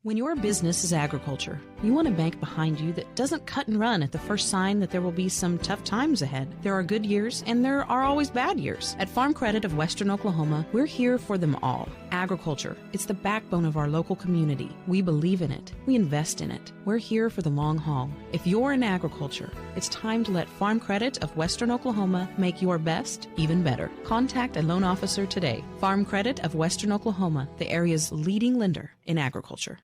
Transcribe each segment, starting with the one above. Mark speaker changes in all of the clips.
Speaker 1: When your business is agriculture, you want a bank behind you that doesn't cut and run at the first sign that there will be some tough times ahead. There are good years and there are always bad years. At Farm Credit of Western Oklahoma, we're here for them all. Agriculture, it's the backbone of our local community. We believe in it. We invest in it. We're here for the long haul. If you're in agriculture, it's time to let Farm Credit of Western Oklahoma make your best even better. Contact a loan officer today. Farm Credit of Western Oklahoma, the area's leading lender in agriculture.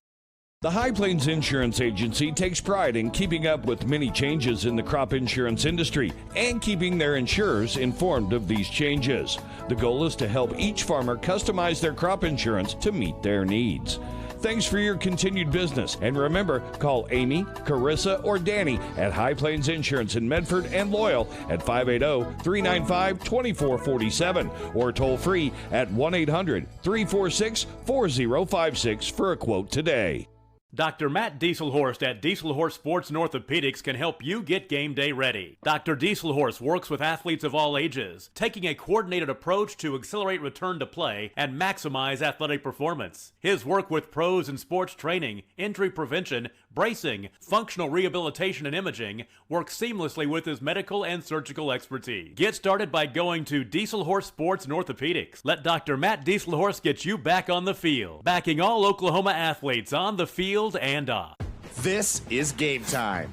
Speaker 2: The High Plains Insurance Agency takes pride in keeping up with many changes in the crop insurance industry and keeping their insurers informed of these changes. The goal is to help each farmer customize their crop insurance to meet their needs. Thanks for your continued business, and remember, call Amy, Carissa, or Danny at High Plains Insurance in Medford and Loyal at 580-395-2447 or toll free at 1-800-346-4056 for a quote today.
Speaker 3: Dr. Matt Dieselhorst at Dieselhorst Sports and Orthopedics can help you get game day ready. Dr. Dieselhorst works with athletes of all ages, taking a coordinated approach to accelerate return to play and maximize athletic performance. His work with pros in sports training, injury prevention, bracing, functional rehabilitation, and imaging works seamlessly with his medical and surgical expertise. Get started by going to Dieselhorst Sports and Orthopedics. Let Dr. Matt Dieselhorst get you back on the field, backing all Oklahoma athletes on the field and off.
Speaker 4: This is Game Time.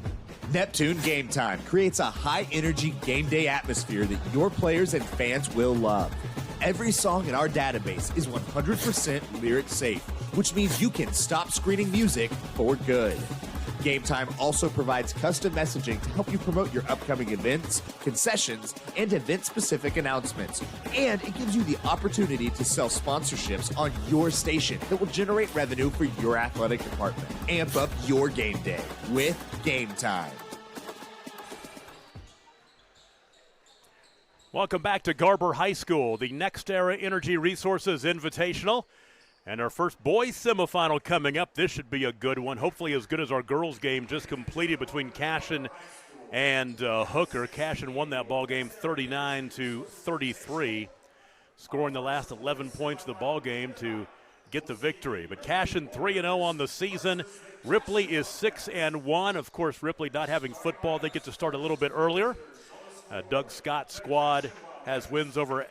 Speaker 4: Neptune Game Time creates a high-energy game day atmosphere that your players and fans will love. Every song in our database is 100% lyric safe, which means you can stop screening music for good. Game Time also provides custom messaging to help you promote your upcoming events, concessions, and event-specific announcements. And it gives you the opportunity to sell sponsorships on your station that will generate revenue for your athletic department. Amp up your game day with Game Time.
Speaker 3: Welcome back to Garber High School, the Next Era Energy Resources Invitational. And our first boys semifinal coming up. This should be a good one, hopefully as good as our girls game just completed between Cashion and Hooker. Cashion won that ball game 39-33, scoring the last 11 points of the ball game to get the victory. But Cashion 3-0 on the season. Ripley is 6-1. Of course, Ripley not having football, they get to start a little bit earlier. Doug Scott's squad has wins over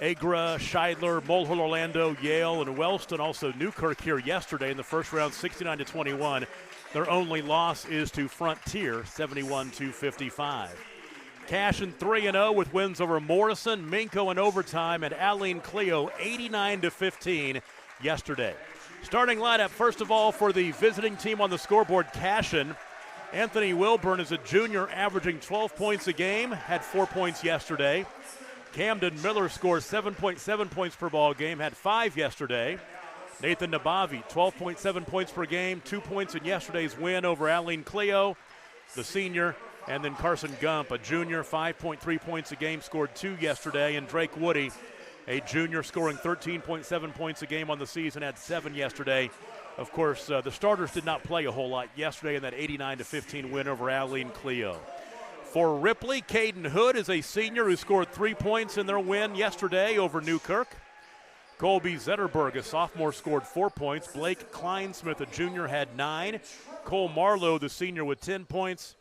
Speaker 3: Agra, Scheidler, Mulhall, Orlando, Yale, and Wellston. Also Newkirk here yesterday in the first round, 69-21. Their only loss is to Frontier, 71-55. Cashion 3-0 with wins over Morrison, Minko in overtime, and Aline Cleo, 89-15 yesterday. Starting lineup, first of all, for the visiting team on the scoreboard, Cashion. Anthony Wilburn is a junior, averaging 12 points a game, had 4 points yesterday. Camden Miller scores 7.7 points per ball game, had 5 yesterday. Nathan Nabavi, 12.7 points per game, 2 points in yesterday's win over Aline Cleo, the senior. And then Carson Gump, a junior, 5.3 points a game, scored 2 yesterday. And Drake Woody, a junior, scoring 13.7 points a game on the season, had 7 yesterday. Of course, the starters did not play a whole lot yesterday in that 89-15 win over Aline Cleo. For Ripley, Caden Hood is a senior who scored 3 points in their win yesterday over Newkirk. Colby Zetterberg, a sophomore, scored 4 points. Blake Kleinsmith, a junior, had 9. Cole Marlowe, the senior, with 10 points.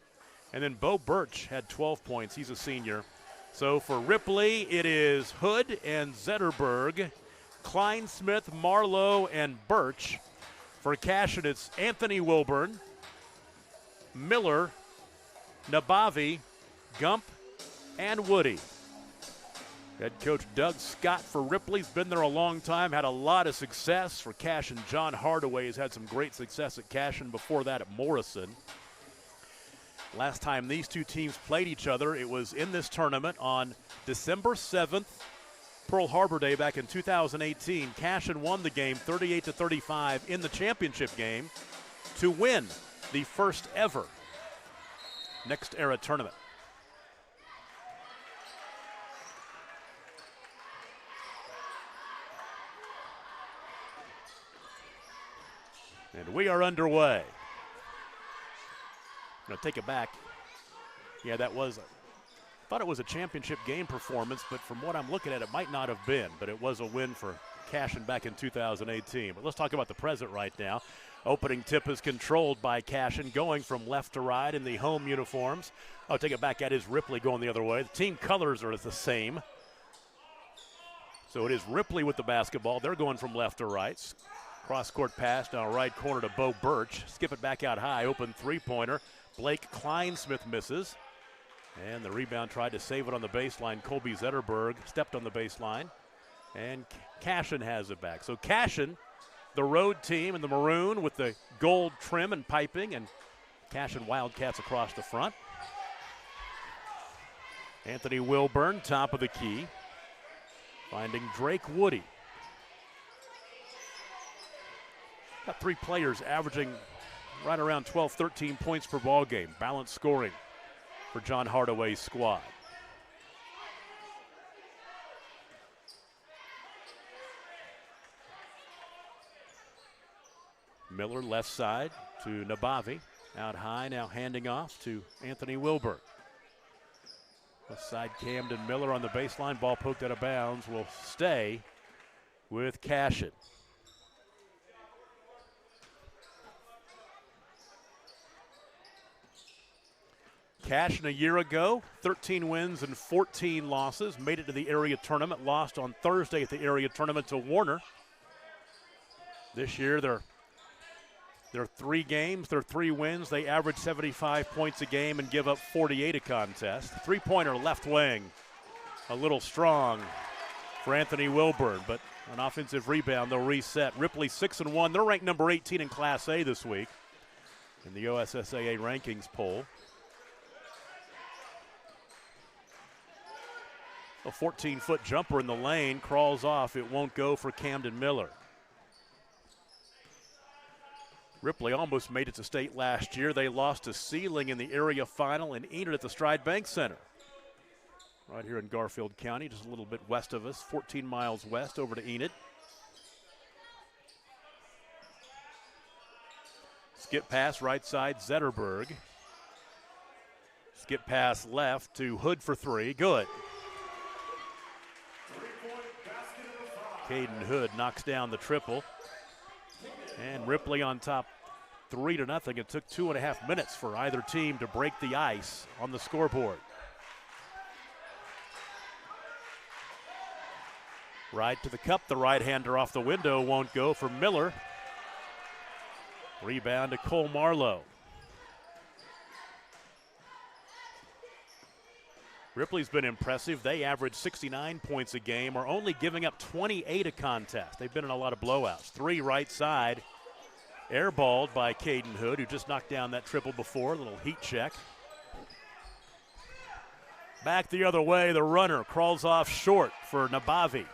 Speaker 3: And then Bo Birch had 12 points. He's a senior. So for Ripley, it is Hood and Zetterberg, Kleinsmith, Marlowe, and Birch. For Cashion, it's Anthony Wilburn, Miller, Nabavi, Gump, and Woody. Head coach Doug Scott for Ripley's been there a long time, had a lot of success. For Cashion, John Hardaway has had some great success at Cashion, before that at Morrison. Last time these two teams played each other, it was in this tournament on December 7th, Pearl Harbor Day back in 2018. Cashion won the game 38-35 in the championship game to win the first ever Next Era tournament. And we are underway. I'm going to take it back. Yeah, that was, thought it was a championship game performance, but from what I'm looking at, it might not have been, but it was a win for Cashion back in 2018. But let's talk about the present right now. Opening tip is controlled by Cashion, going from left to right in the home uniforms. Oh, take it back. That is Ripley going the other way. The team colors are the same. So it is Ripley with the basketball. They're going from left to right. Cross-court pass down right corner to Bo Birch. Skip it back out high. Open three-pointer. Blake Kleinsmith misses. And the rebound tried to save it on the baseline. Colby Zetterberg stepped on the baseline. And Cashion has it back. So Cashion, the road team in the maroon with the gold trim and piping, and Cashion Wildcats across the front. Anthony Wilburn, top of the key, finding Drake Woody. Got three players averaging right around 12, 13 points per ball game. Balanced scoring for John Hardaway's squad. Miller left side to Nabavi. Out high, now handing off to Anthony Wilburn. Left side, Camden Miller on the baseline. Ball poked out of bounds. Will stay with Cashion. Cashion a year ago, 13 wins and 14 losses. Made it to the area tournament. Lost on Thursday at the area tournament to Warner. This year, they're three games, they're 3 wins. They average 75 points a game and give up 48 a contest. Three-pointer left wing, a little strong for Anthony Wilburn, but an offensive rebound, they'll reset. Ripley 6-1. They're ranked number 18 in Class A this week in the OSSAA rankings poll. A 14-foot jumper in the lane, crawls off. It won't go for Camden Miller. Ripley almost made it to state last year. They lost to Sealing in the area final in Enid at the Stride Bank Center. Right here in Garfield County, just a little bit west of us, 14 miles west over to Enid. Skip pass right side, Zetterberg. Skip pass left to Hood for three, good. Caden Hood knocks down the triple. And Ripley on top 3-0. It took 2.5 minutes for either team to break the ice on the scoreboard. Right to the cup, the right-hander off the window won't go for Miller. Rebound to Cole Marlowe. Ripley's been impressive. They average 69 points a game, are only giving up 28 a contest. They've been in a lot of blowouts. 3 right side, airballed by Caden Hood, who just knocked down that triple before. A little heat check. Back the other way, the runner crawls off short for Nabavi.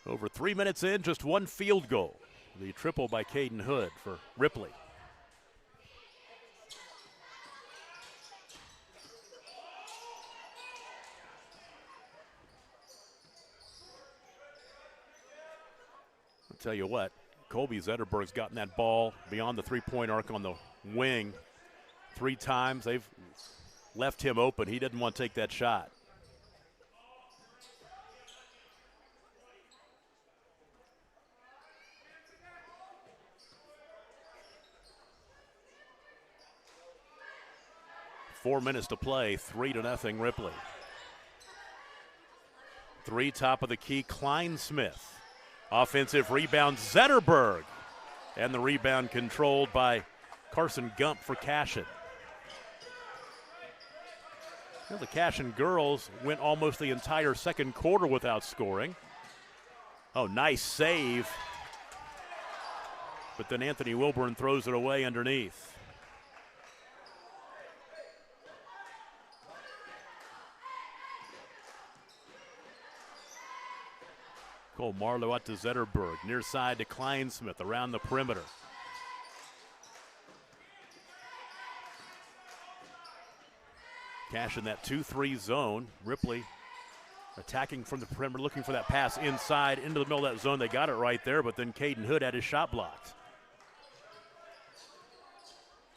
Speaker 3: Over 3 minutes in, just one field goal. The triple by Caden Hood for Ripley. Tell you what, Colby Zetterberg's gotten that ball beyond the three-point arc on the wing 3 times. They've left him open. He didn't want to take that shot. Four minutes to play, 3-0 Ripley. 3 top of the key, Kleinsmith. Offensive rebound, Zetterberg. And the rebound controlled by Carson Gump for Cashion. Well, the Cashion girls went almost the entire second quarter without scoring. Oh, nice save. But then Anthony Wilburn throws it away underneath. Cole Marlowe out to Zetterberg. Near side to Kleinsmith around the perimeter. Cashion that 2-3 zone. Ripley attacking from the perimeter, looking for that pass inside into the middle of that zone. They got it right there, but then Caden Hood had his shot blocked.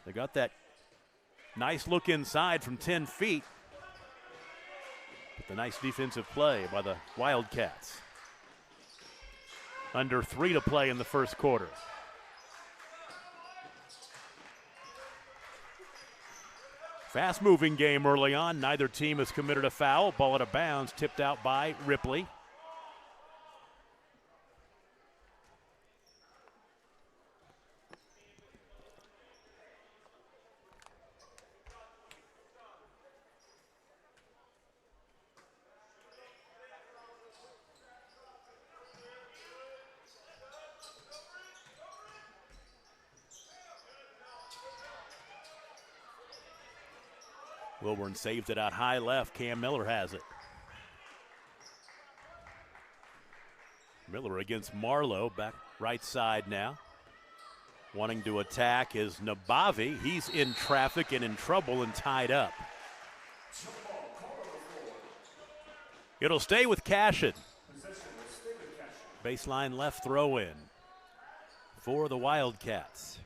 Speaker 3: They got that nice look inside from 10 feet. The nice defensive play by the Wildcats. Under 3 to play in the first quarter. Fast-moving game early on. Neither team has committed a foul. Ball out of bounds, tipped out by Ripley. Wilburn saved it out high left. Cam Miller has it. Miller against Marlowe, back right side now. Wanting to attack is Nabavi. He's in traffic and in trouble and tied up. It'll stay with Cashion. Baseline left throw in for the Wildcats.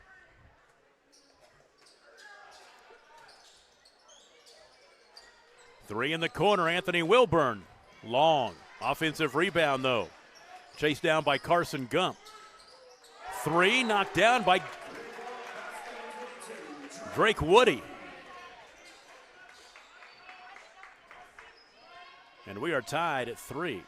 Speaker 3: Three in the corner, Anthony Wilburn. Long. Offensive rebound, though. Chased down by Carson Gump. Three knocked down by Drake Woody. And we are tied at 3.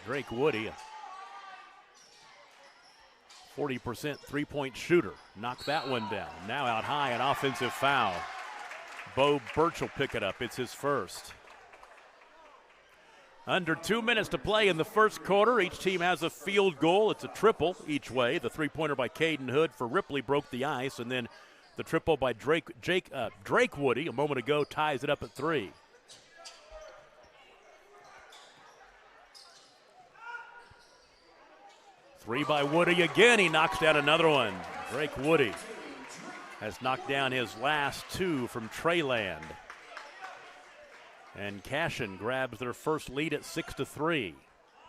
Speaker 3: Drake Woody, 40% three-point shooter. Knocked that one down. Now out high, an offensive foul. Bo Birch will pick it up. It's his first. Under 2 minutes to play in the first quarter. Each team has a field goal. It's a triple each way. The three-pointer by Caden Hood for Ripley broke the ice, and then the triple by Drake Woody a moment ago ties it up at 3. Three by Woody again. He knocks down another one. Drake Woody has knocked down his last 2 from Treyland. And Cashion grabs their first lead at 6-3.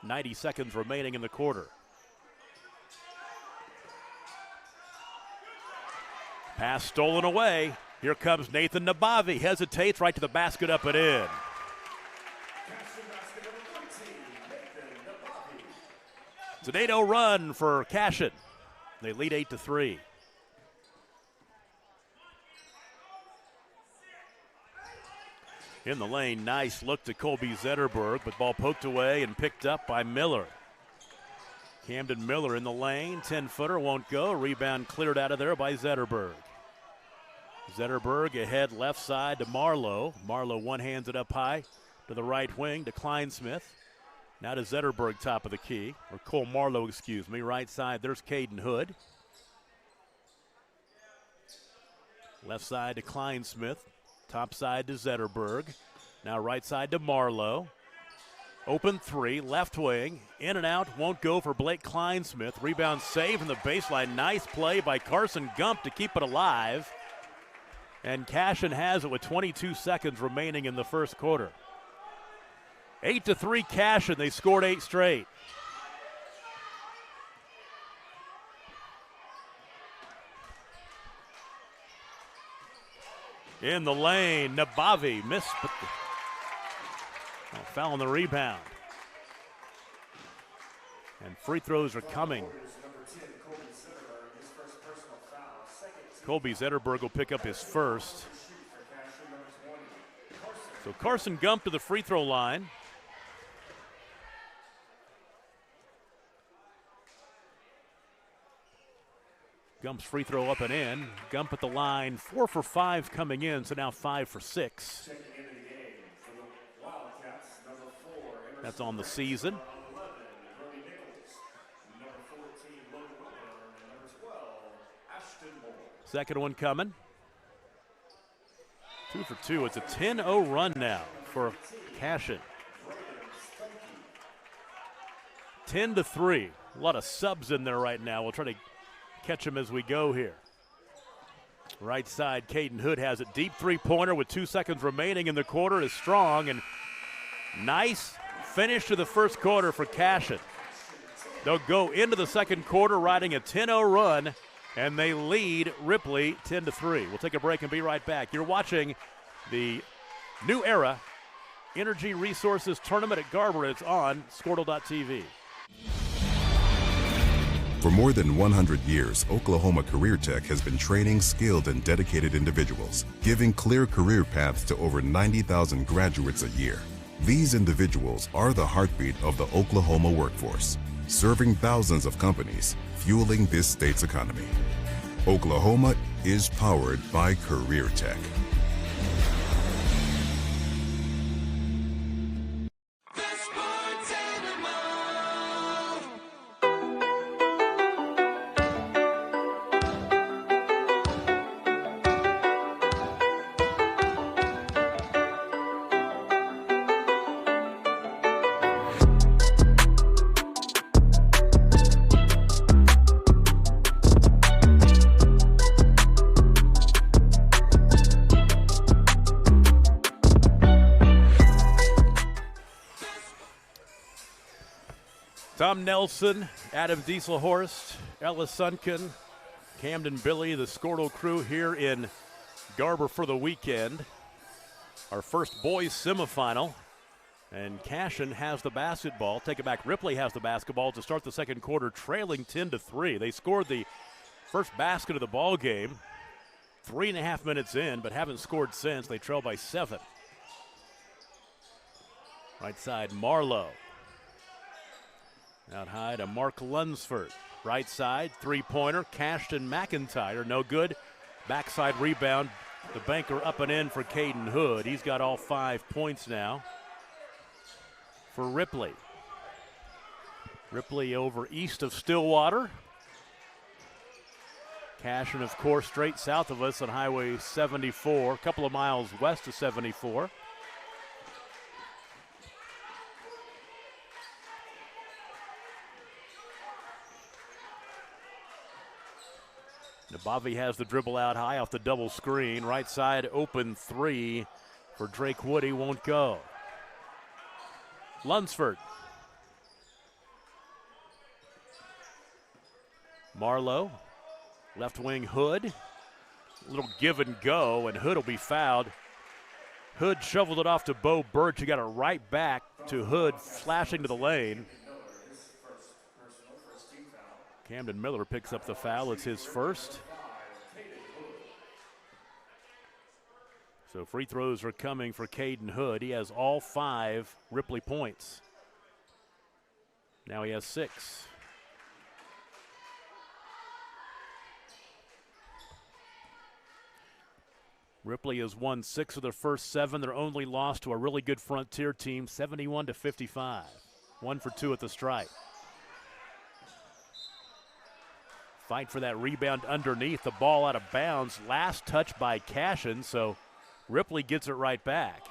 Speaker 3: 90 seconds remaining in the quarter. Pass stolen away. Here comes Nathan Nabavi. Hesitates right to the basket, up and in. It's an 8-0 run for Cashion. They lead 8-3. In the lane, nice look to Colby Zetterberg, but ball poked away and picked up by Miller. Camden Miller in the lane, 10-footer, won't go. Rebound cleared out of there by Zetterberg. Zetterberg ahead left side to Marlowe. Marlowe one-hands it up high to the right wing to Kleinsmith. Now to Zetterberg, top of the key, or Cole Marlowe, excuse me. Right side, there's Caden Hood. Left side to Kleinsmith. Top side to Zetterberg. Now right side to Marlowe. Open three, left wing. In and out, won't go for Blake Kleinsmith. Rebound save in the baseline. Nice play by Carson Gump to keep it alive. And Cashion has it with 22 seconds remaining in the first quarter. 8-3 Cashion. They scored 8 straight. In the lane, Nabavi missed, but foul on the rebound. And free throws are coming. Colby Zetterberg will pick up his first. So Carson Gump to the free throw line. Gump's free throw up and in. Gump at the line, 4 for 5 coming in, so now 5 for 6. That's on the season. Second one coming. 2 for 2. It's a 10-0 run now for Cashion. 10-3. A lot of subs in there right now. We'll try to catch him as we go here. Right side, Caden Hood has it. Deep three-pointer with 2 seconds remaining in the quarter is strong, and nice finish to the first quarter for Cashion. They'll go into the second quarter riding a 10-0 run And they lead Ripley 10-3. We'll take a break and be right back. You're watching the New Era Energy Resources Tournament at Garber. It's on Squirtle.tv.
Speaker 5: For more than 100 years, Oklahoma Career Tech has been training skilled and dedicated individuals, giving clear career paths to over 90,000 graduates a year. These individuals are the heartbeat of the Oklahoma workforce, serving thousands of companies, fueling this state's economy. Oklahoma is powered by Career Tech.
Speaker 3: Tom Nelson, Adam Dieselhorst, Ella Sunken, Camden Billy, the Squirtle crew here in Garber for the weekend. Our first boys semifinal. And Cashion has the basketball. Take it back. Ripley has the basketball to start the second quarter, trailing 10-3. They scored the first basket of the ball game 3.5 minutes in, but haven't scored since. They trail by 7. Right side, Marlowe. Out high to Mark Lunsford. Right side, three-pointer, Cashion McIntyre, no good. Backside rebound, the banker up and in for Caden Hood. He's got all 5 points now for Ripley. Ripley over east of Stillwater. Cashion, of course, straight south of us on Highway 74, a couple of miles west of 74. Nabavi has the dribble out high off the double screen. Right side open three for Drake Woody, won't go. Lunsford. Marlowe. Left wing Hood. A little give and go, and Hood will be fouled. Hood shoveled it off to Bo Birch. He got it right back to Hood, flashing to the lane. Camden Miller picks up the foul. It's his first. So free throws are coming for Caden Hood. He has all 5 Ripley points. Now he has 6. Ripley has won 6 of their first 7. Their only loss to a really good Frontier team, 71-55. 1 for 2 at the stripe. Fight for that rebound underneath. The ball out of bounds. Last touch by Cashion, so Ripley gets it right back.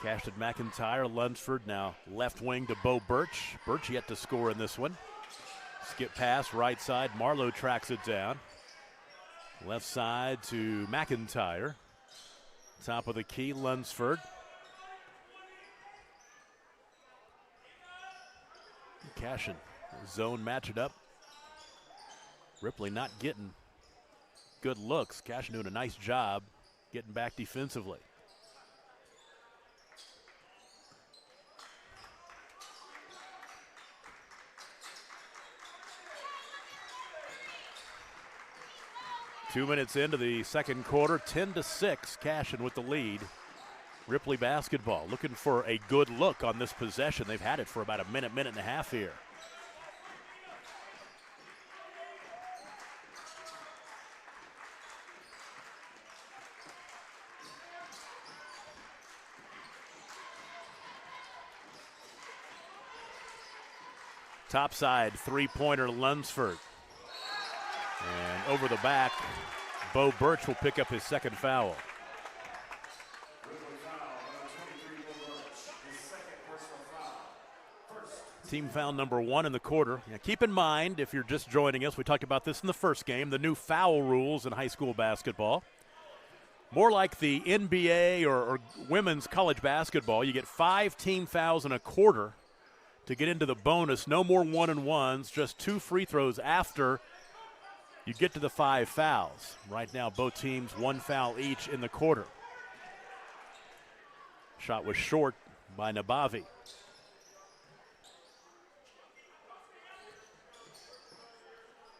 Speaker 3: Cashion McIntyre, Lunsford now left wing to Bo Birch. Birch yet to score in this one. Skip pass, right side. Marlowe tracks it down. Left side to McIntyre. Top of the key, Lunsford. Cashion zone match it up. Ripley not getting good looks. Cashion doing a nice job getting back defensively. Two minutes into the second quarter, 10-6, Cashion with the lead. Ripley basketball looking for a good look on this possession. They've had it for about a minute and a half here. Top side, three-pointer Lunsford. And over the back, Bo Birch will pick up his second foul. Team foul number 1 in the quarter. Now, keep in mind, if you're just joining us, we talked about this in the first game, the new foul rules in high school basketball. More like the NBA or women's college basketball. You get 5 team fouls in a quarter to get into the bonus. No more 1-and-1s, just 2 free throws after you get to the 5 fouls. Right now, both teams 1 foul each in the quarter. Shot was short by Nabavi.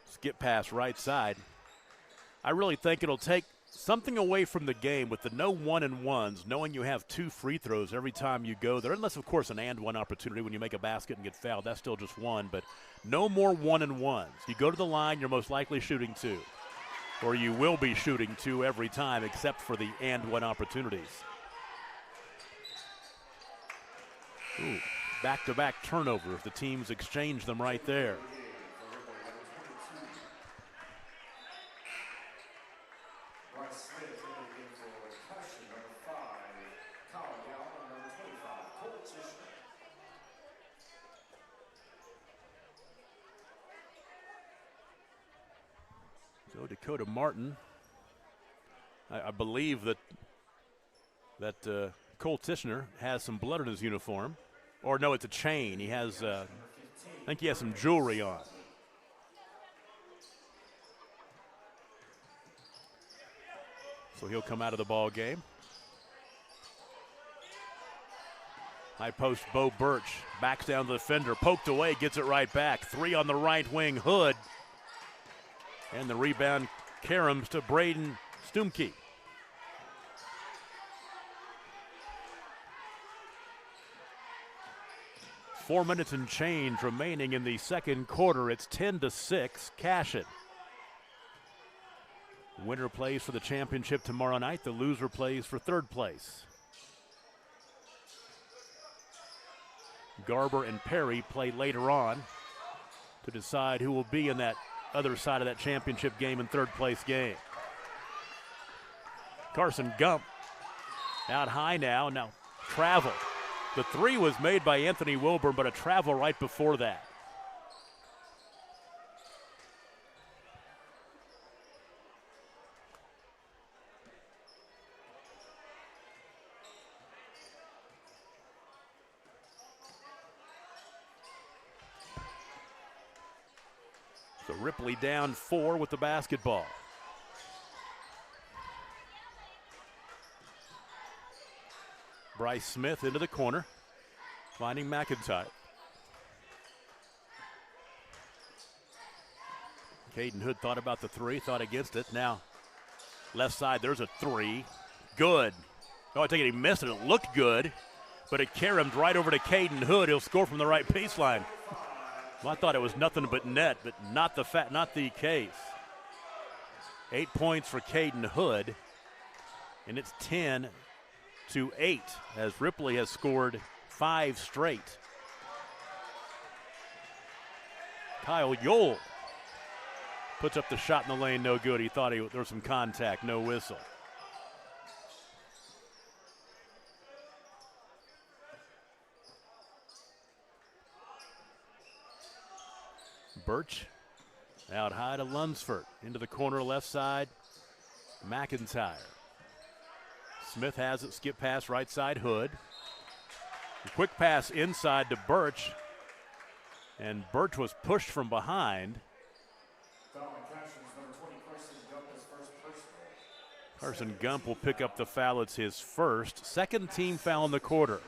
Speaker 3: Skip pass right side. I really think it'll take something away from the game with the no 1-and-1s, knowing you have 2 free throws every time you go there, unless, of course, an and-one opportunity when you make a basket and get fouled. That's still just 1, but no more 1-and-1s. You go to the line, you're most likely shooting 2, or you will be shooting 2 every time except for the and-one opportunities. Ooh, back-to-back turnovers. The teams exchange them right there. So Dakota Martin, I believe that Cole Tishner has some blood in his uniform. Or no, it's a chain. He has, I think he has some jewelry on. So he'll come out of the ball game. High post, Bo Birch backs down the defender, poked away, gets it right back. 3 on the right wing, Hood. And the rebound caroms to Braden Stumke. Four minutes and change remaining in the second quarter. It's 10-6, Cashion. The winner plays for the championship tomorrow night. The loser plays for third place. Garber and Perry play later on to decide who will be in that other side of that championship game and third place game. Carson Gump out high now travel. The 3 was made by Anthony Wilburn, but a travel right before that. So Ripley down 4 with the basketball. Bryce Smith into the corner, finding McIntyre. Caden Hood thought about the 3, thought against it. Now, left side, there's a 3. Good. Oh, I take it he missed it. It looked good, but it caromed right over to Caden Hood. He'll score from the right baseline. Well, I thought it was nothing but net, but not the case. 8 points for Caden Hood, and it's 10-8 as Ripley has scored 5 straight. Kyle Yole puts up the shot in the lane, no good. He thought there was some contact, no whistle. Birch out high to Lunsford. Into the corner left side, McIntyre. Smith has it, skip pass right side, Hood. A quick pass inside to Birch, and Birch was pushed from behind. Carson Gump will pick up the foul. It's his first. Second team foul in the quarter.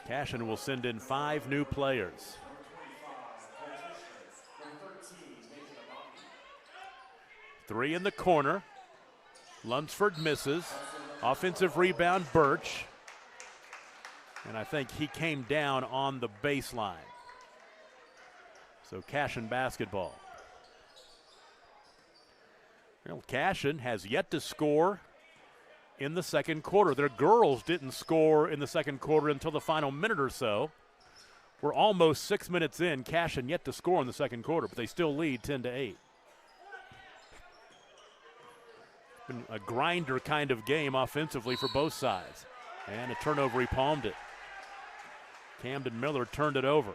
Speaker 3: Cashion will send in 5 new players. Three in the corner. Lunsford misses. Offensive rebound, Birch. And I think he came down on the baseline. So Cashion basketball. Well, Cashion has yet to score in the second quarter. Their girls didn't score in the second quarter until the final minute or so. We're almost 6 minutes in. Cashion yet to score in the second quarter, but they still lead 10-8. Been a grinder kind of game offensively for both sides. And a turnover, he palmed it. Camden Miller turned it over.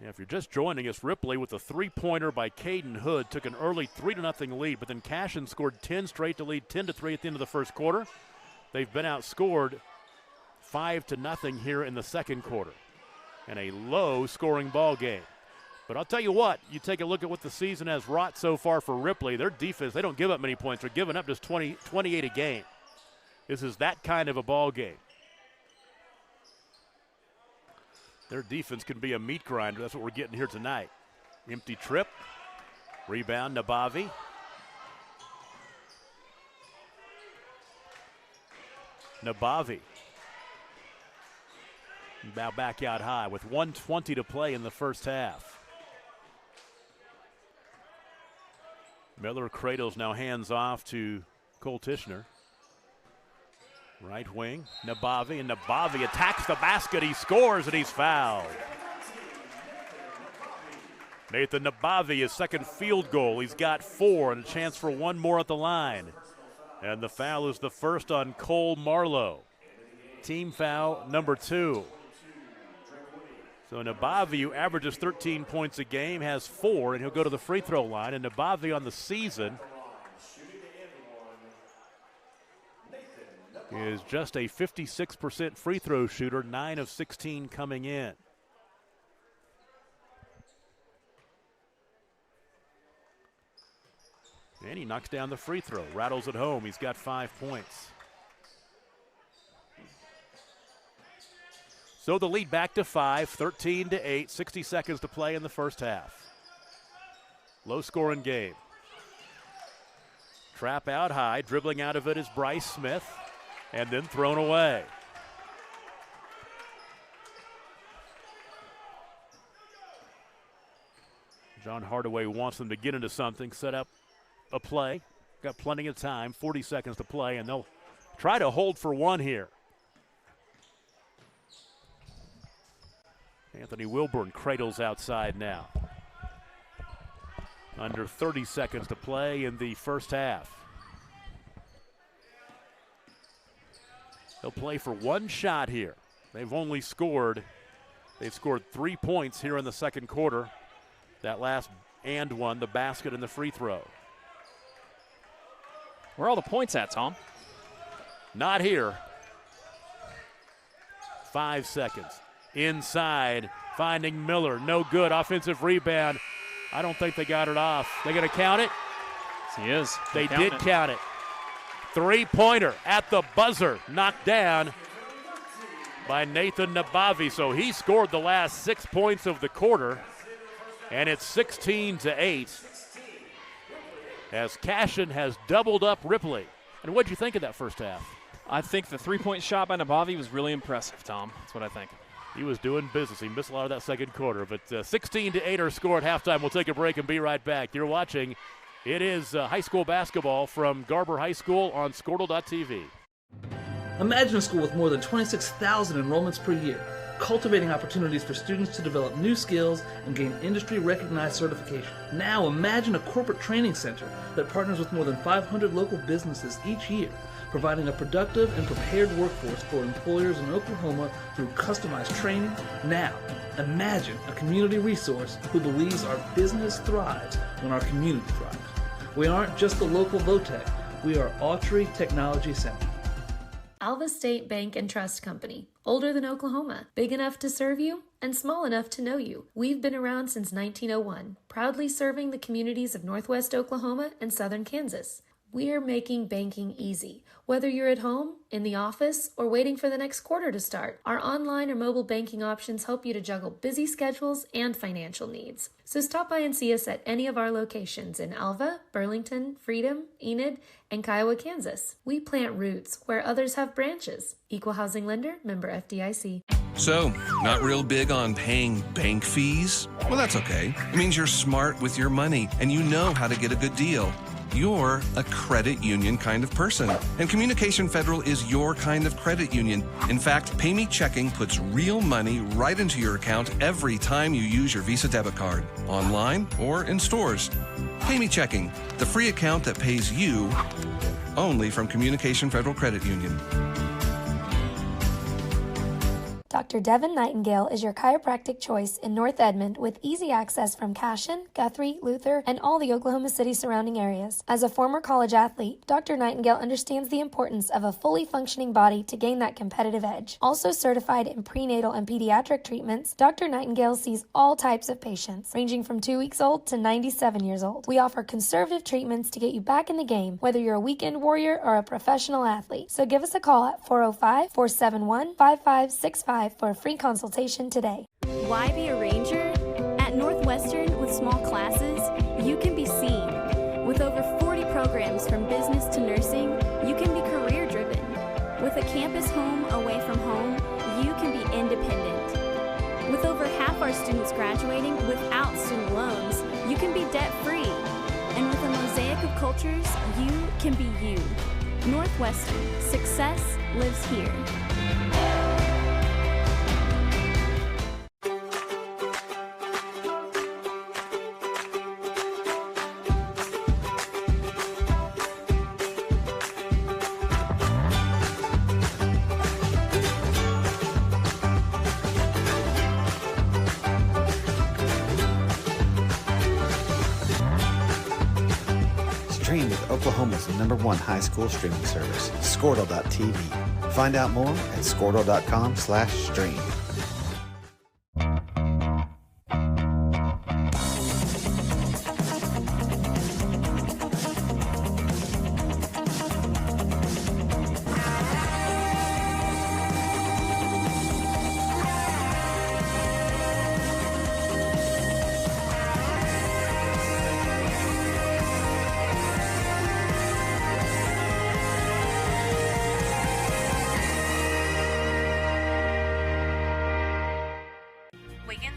Speaker 3: Yeah, if you're just joining us, Ripley with a three-pointer by Caden Hood took an early 3-0 lead, but then Cashion scored 10 straight to lead 10-3 at the end of the first quarter. They've been outscored 5-0 here in the second quarter, and a low-scoring ball game. But I'll tell you what, you take a look at what the season has wrought so far for Ripley. Their defense, they don't give up many points. They're giving up just 28 a game. This is that kind of a ball game. Their defense can be a meat grinder. That's what we're getting here tonight. Empty trip. Rebound, Nabavi. Nabavi. Now back out high with 1:20 to play in the first half. Miller cradles now hands off to Cole Tishner. Right wing, Nabavi, and Nabavi attacks the basket. He scores, and he's fouled. Nathan Nabavi, his second field goal. He's got 4 and a chance for one more at the line. And the foul is the first on Cole Marlowe. Team foul number 2. So Nabavi, who averages 13 points a game, has 4, and he'll go to the free throw line. And Nabavi on the season is just a 56% free throw shooter, 9 of 16 coming in. And he knocks down the free throw, rattles it home. He's got 5 points. So the lead back to 5, 13-8, 60 seconds to play in the first half. Low scoring game. Trap out high, dribbling out of it is Bryce Smith. And then thrown away. John Hardaway wants them to get into something, set up a play. Got plenty of time, 40 seconds to play, and they'll try to hold for one here. Anthony Wilburn cradles outside now. Under 30 seconds to play in the first half. They'll play for one shot here. They've scored 3 points here in the second quarter. That last and one, the basket and the free throw.
Speaker 6: Where are all the points at, Tom?
Speaker 3: Not here. 5 seconds. Inside, finding Miller. No good. Offensive rebound. I don't think they got it off. They going to count it?
Speaker 6: He is.
Speaker 3: They did count it. Three-pointer at the buzzer, knocked down by Nathan Nabavi. So he scored the last 6 points of the quarter, and it's 16-8 as Cashion has doubled up Ripley. And what'd you think of that first half?
Speaker 6: I think the three-point shot by Nabavi was really impressive, Tom. That's what I think.
Speaker 3: He was doing business. He missed a lot of that second quarter, but 16-8 our score at halftime. We'll take a break and be right back. You're watching. It is high school basketball from Garber High School on Squirtle.tv.
Speaker 7: Imagine a school with more than 26,000 enrollments per year, cultivating opportunities for students to develop new skills and gain industry-recognized certification. Now imagine a corporate training center that partners with more than 500 local businesses each year, providing a productive and prepared workforce for employers in Oklahoma through customized training. Now, imagine a community resource who believes our business thrives when our community thrives. We aren't just the local VOTEC, we are Autry Technology Center.
Speaker 8: Alva State Bank and Trust Company. Older than Oklahoma, big enough to serve you, and small enough to know you. We've been around since 1901, proudly serving the communities of Northwest Oklahoma and Southern Kansas. We're making banking easy. Whether you're at home, in the office, or waiting for the next quarter to start, our online or mobile banking options help you to juggle busy schedules and financial needs. So stop by and see us at any of our locations in Alva, Burlington, Freedom, Enid, and Kiowa, Kansas. We plant roots where others have branches. Equal Housing Lender, member FDIC.
Speaker 9: So, not real big on paying bank fees? Well, that's okay. It means you're smart with your money and you know how to get a good deal. You're a credit union kind of person, and Communication Federal is your kind of credit union. In fact, Pay Me Checking puts real money right into your account every time you use your Visa debit card, online or in stores. Pay Me Checking, the free account that pays you, only from Communication Federal Credit Union.
Speaker 8: Dr. Devin Nightingale is your chiropractic choice in North Edmond with easy access from Cashion, Guthrie, Luther, and all the Oklahoma City surrounding areas. As a former college athlete, Dr. Nightingale understands the importance of a fully functioning body to gain that competitive edge. Also certified in prenatal and pediatric treatments, Dr. Nightingale sees all types of patients, ranging from 2 weeks old to 97 years old. We offer conservative treatments to get you back in the game, whether you're a weekend warrior or a professional athlete. So give us a call at 405-471-5565 for a free consultation today.
Speaker 10: Why be a ranger? At Northwestern, with small classes, you can be seen. With over 40 programs from business to nursing, you can be career-driven. With a campus home away from home, you can be independent. With over half our students graduating without student loans, you can be debt-free. And with a mosaic of cultures, you can be you. Northwestern, success lives here.
Speaker 11: Stream with Oklahoma's #1 high school streaming service, Squirtle.tv. Find out more at Squirtle.com/stream.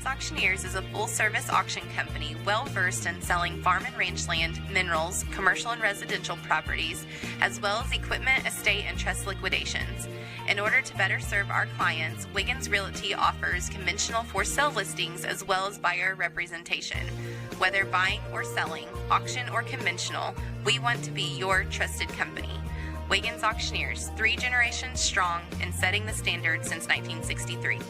Speaker 12: Auctioneers is a full-service auction company well-versed in selling farm and range land, minerals, commercial and residential properties, as well as equipment, estate, and trust liquidations. In order to better serve our clients, Wiggins Realty offers conventional for-sale listings as well as buyer representation. Whether buying or selling, auction or conventional, we want to be your trusted company. Wiggins Auctioneers, 3 generations strong and setting the standard since 1963.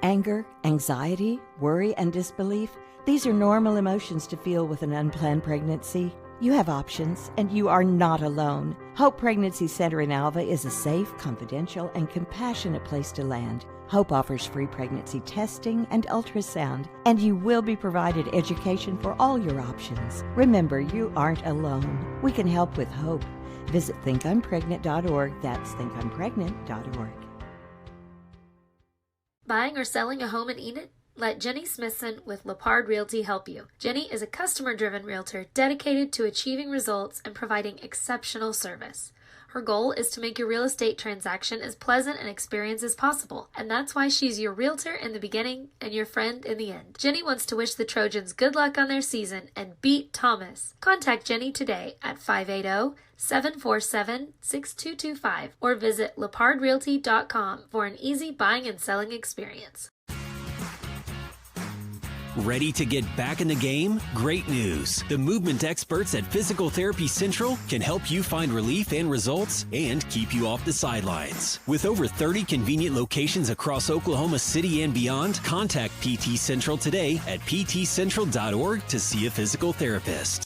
Speaker 13: Anger, anxiety, worry, and disbelief, these are normal emotions to feel with an unplanned pregnancy. You have options, and you are not alone. Hope Pregnancy Center in Alva is a safe, confidential, and compassionate place to land. Hope offers free pregnancy testing and ultrasound, and you will be provided education for all your options. Remember, you aren't alone. We can help with hope. Visit thinkimpregnant.org. That's thinkimpregnant.org.
Speaker 8: Buying or selling a home in Enid? Let Jenny Smithson with Lepard Realty help you. Jenny is a customer-driven realtor dedicated to achieving results and providing exceptional service. Her goal is to make your real estate transaction as pleasant an experience as possible, and that's why she's your realtor in the beginning and your friend in the end. Jenny wants to wish the Trojans good luck on their season and beat Thomas. Contact Jenny today at 580-747-6225 or visit lepardrealty.com for an easy buying and selling experience.
Speaker 14: Ready to get back in the game? Great news! The movement experts at Physical Therapy Central can help you find relief and results and keep you off the sidelines. With over 30 convenient locations across Oklahoma City and beyond, contact PT Central today at ptcentral.org to see a physical therapist.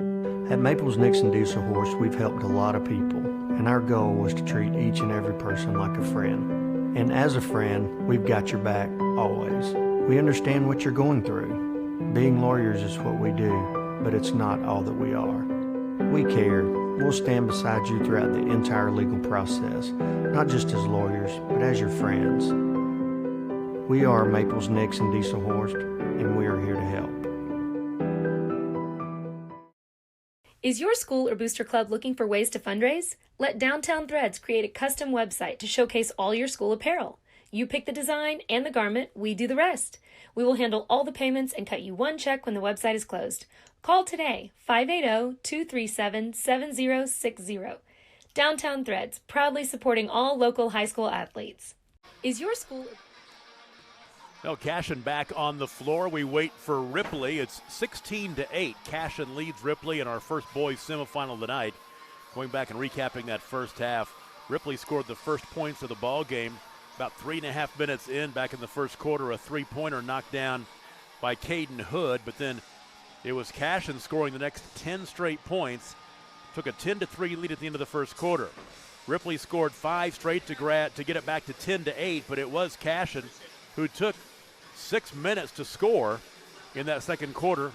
Speaker 15: At Maples Nixon Diesel Horse, we've helped a lot of people, and our goal was to treat each and every person like a friend. And as a friend, we've got your back always. We understand what you're going through. Being lawyers is what we do, but it's not all that we are. We care. We'll stand beside you throughout the entire legal process, not just as lawyers, but as your friends. We are Maples, Nix, and Dieselhorst, and we are here to help.
Speaker 8: Is your school or booster club looking for ways to fundraise? Let Downtown Threads create a custom website to showcase all your school apparel. You pick the design and the garment, we do the rest. We will handle all the payments and cut you one check when the website is closed. Call today, 580-237-7060. Downtown Threads, proudly supporting all local high school athletes. Is your school...
Speaker 3: No, Cashion back on the floor. We wait for Ripley. It's 16-8. Cashion leads Ripley in our first boys semifinal tonight. Going back and recapping that first half, Ripley scored the first points of the ball game about 3.5 minutes in, back in the first quarter. A three-pointer knocked down by Caden Hood, but then it was Cashion scoring the next 10 straight points. Took a 10-3 lead at the end of the first quarter. Ripley scored 5 straight to get it back to 10-8, but it was Cashion who took 6 minutes to score in that second quarter,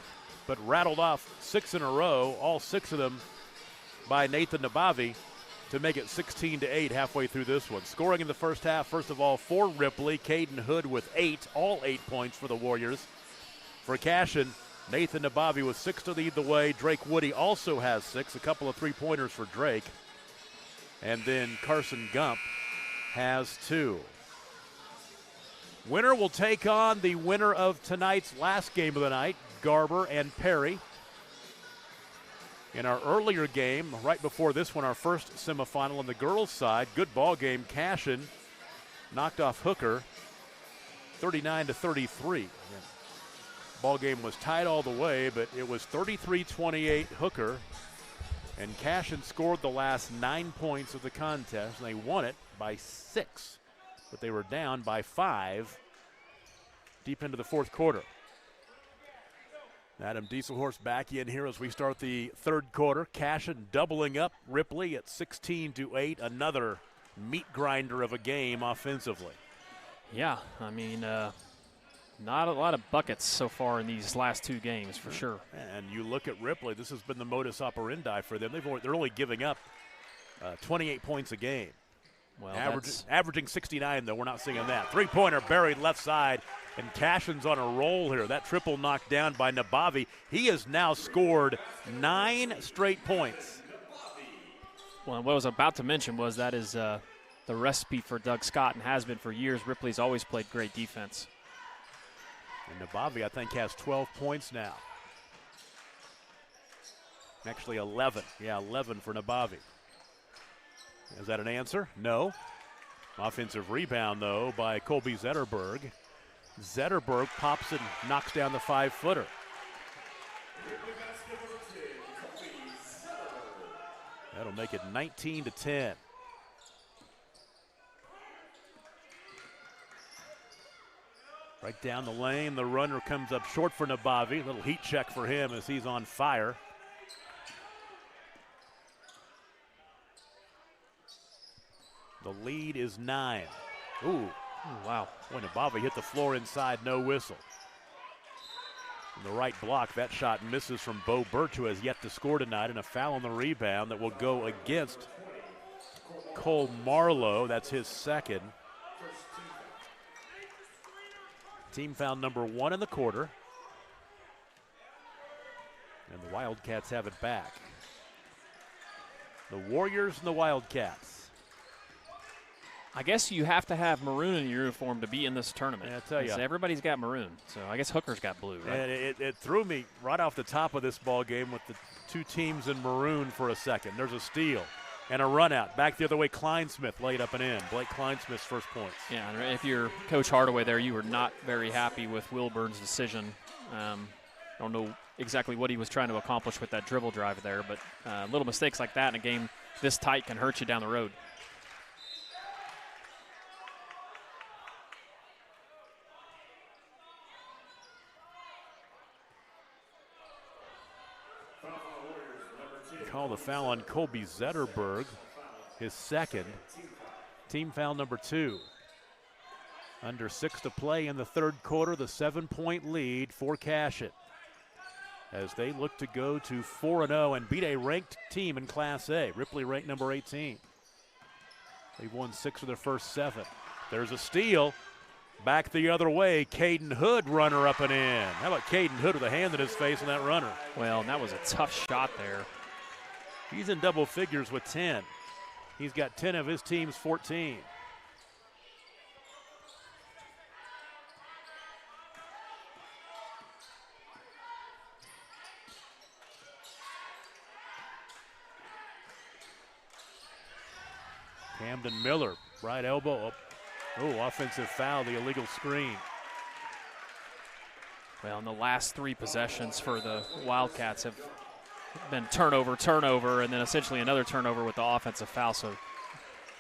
Speaker 3: but rattled off 6 in a row, all 6 of them by Nathan Nabavi to make it 16-8 halfway through this one. Scoring in the first half, first of all, for Ripley, Caden Hood with 8, all 8 points for the Warriors. For Cashion, Nathan Nabavi with 6 to lead the way. Drake Woody also has 6, a couple of three-pointers for Drake. And then Carson Gump has 2. Winner will take on the winner of tonight's last game of the night, Garber and Perry. In our earlier game, right before this one, our first semifinal on the girls' side, good ball game. Cashion knocked off Hooker 39-33. Ball game was tied all the way, but it was 33-28 Hooker. And Cashion scored the last 9 points of the contest, and they won it by 6. But they were down by 5 deep into the fourth quarter. Adam Dieselhorst back in here as we start the third quarter. Cashion doubling up Ripley at 16-8. Another meat grinder of a game offensively.
Speaker 6: Yeah, I mean, not a lot of buckets so far in these last 2 games for sure.
Speaker 3: And you look at Ripley, this has been the modus operandi for them. They're only giving up 28 points a game.
Speaker 6: Well,
Speaker 3: averaging 69, though. We're not seeing that. Three-pointer buried left side, and Cashion's on a roll here. That triple knocked down by Nabavi. He has now scored 9 straight points.
Speaker 6: Well, what I was about to mention was that is the recipe for Doug Scott and has been for years. Ripley's always played great defense.
Speaker 3: And Nabavi, I think, has 12 points now. Actually 11. Yeah, 11 for Nabavi. Is that an answer? No. Offensive rebound, though, by Colby Zetterberg. Zetterberg pops and knocks down the 5-footer. That'll make it 19-10. Right down the lane, the runner comes up short for Nabavi. Little heat check for him as he's on fire. The lead is 9. Ooh, wow. When Nabavi hit the floor inside, no whistle. In the right block, that shot misses from Bo Birch, who has yet to score tonight, and a foul on the rebound that will go against Cole Marlowe. That's his second. Team foul number 1 in the quarter. And the Wildcats have it back. The Warriors and the Wildcats.
Speaker 6: I guess you have to have maroon in your uniform to be in this tournament.
Speaker 3: Yeah, I tell you.
Speaker 6: Everybody's got maroon, so I guess Hooker's got blue, right?
Speaker 3: And it threw me right off the top of this ball game with the 2 teams in maroon for a second. There's a steal and a run out. Back the other way, Kleinsmith laid up and in. Blake Kleinsmith's first points.
Speaker 6: Yeah, and if you're Coach Hardaway there, you were not very happy with Wilburn's decision. I don't know exactly what he was trying to accomplish with that dribble drive there, but little mistakes like that in a game this tight can hurt you down the road.
Speaker 3: Call the foul on Colby Zetterberg, his second. Team foul number 2. Under 6 to play in the third quarter, the 7-point lead for Cashion, as they look to go to 4-0 and beat a ranked team in Class A. Ripley ranked number 18. They've won 6 of their first 7. There's a steal. Back the other way, Caden Hood, runner up and in. How about Caden Hood with a hand in his face on that runner?
Speaker 6: Well, that was a tough shot there.
Speaker 3: He's in double figures with 10. He's got 10 of his team's 14. Camden Miller, right elbow up. Oh, offensive foul, the illegal screen.
Speaker 6: Well, in the last 3 possessions for the Wildcats have been turnover, and then essentially another turnover with the offensive foul. So,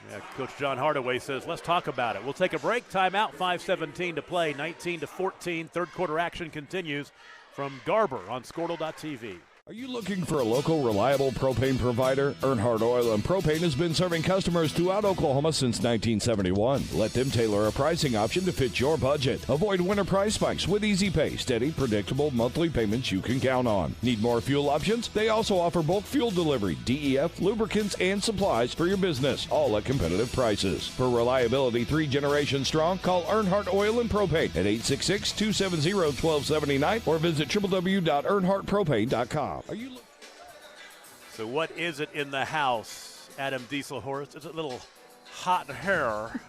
Speaker 3: yeah, Coach John Hardaway says, let's talk about it. We'll take a break. Timeout, 5:17 to play, 19-14. Third quarter action continues from Garber on Squirtle.tv.
Speaker 2: Are you looking for a local, reliable propane provider? Earnhardt Oil and Propane has been serving customers throughout Oklahoma since 1971. Let them tailor a pricing option to fit your budget. Avoid winter price spikes with easy pay, steady, predictable monthly payments you can count on. Need more fuel options? They also offer bulk fuel delivery, DEF, lubricants, and supplies for your business, all at competitive prices. For reliability 3 generations strong, call Earnhardt Oil and Propane at 866-270-1279 or visit www.earnhardtpropane.com.
Speaker 3: So what is it in the house, Adam Dieselhorst? Is it a little hot hair?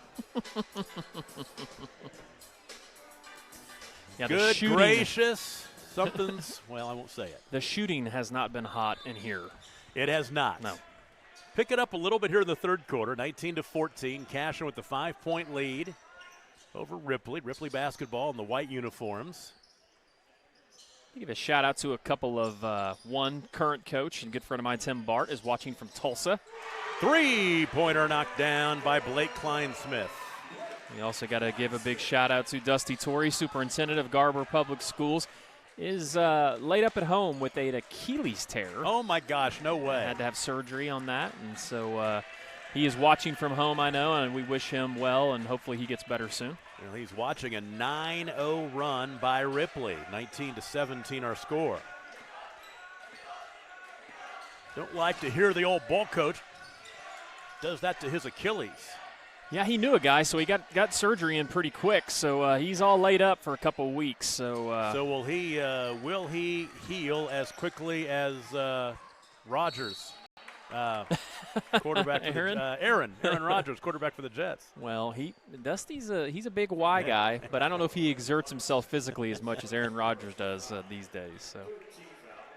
Speaker 6: Yeah,
Speaker 3: good gracious. Something's, well, I won't say it.
Speaker 6: The shooting has not been hot in here.
Speaker 3: It has not.
Speaker 6: No.
Speaker 3: Pick it up a little bit here in the third quarter, 19-14. Cashion with the 5-point lead over Ripley. Ripley basketball in the white uniforms.
Speaker 6: Give a shout out to a couple of one current coach and good friend of mine, Tim Bart, is watching from Tulsa.
Speaker 3: 3-pointer knocked down by Blake Kleinsmith.
Speaker 6: We also got to give a big shout out to Dusty Torrey, superintendent of Garber Public Schools, is laid up at home with an Achilles tear.
Speaker 3: Oh my gosh, no way.
Speaker 6: Had to have surgery on that, and so he is watching from home, I know, and we wish him well, and hopefully he gets better soon.
Speaker 3: Well, he's watching a 9-0 run by Ripley. 19-17 our score. Don't like to hear the old ball coach does that to his Achilles.
Speaker 6: Yeah, he knew a guy, so he got surgery in pretty quick. So he's all laid up for a couple weeks. So
Speaker 3: will he heal as quickly as Rodgers? Quarterback for Aaron Rodgers, quarterback for the Jets.
Speaker 6: Well, Dusty's he's a big Y guy, but I don't know if he exerts himself physically as much as Aaron Rodgers does these days. So,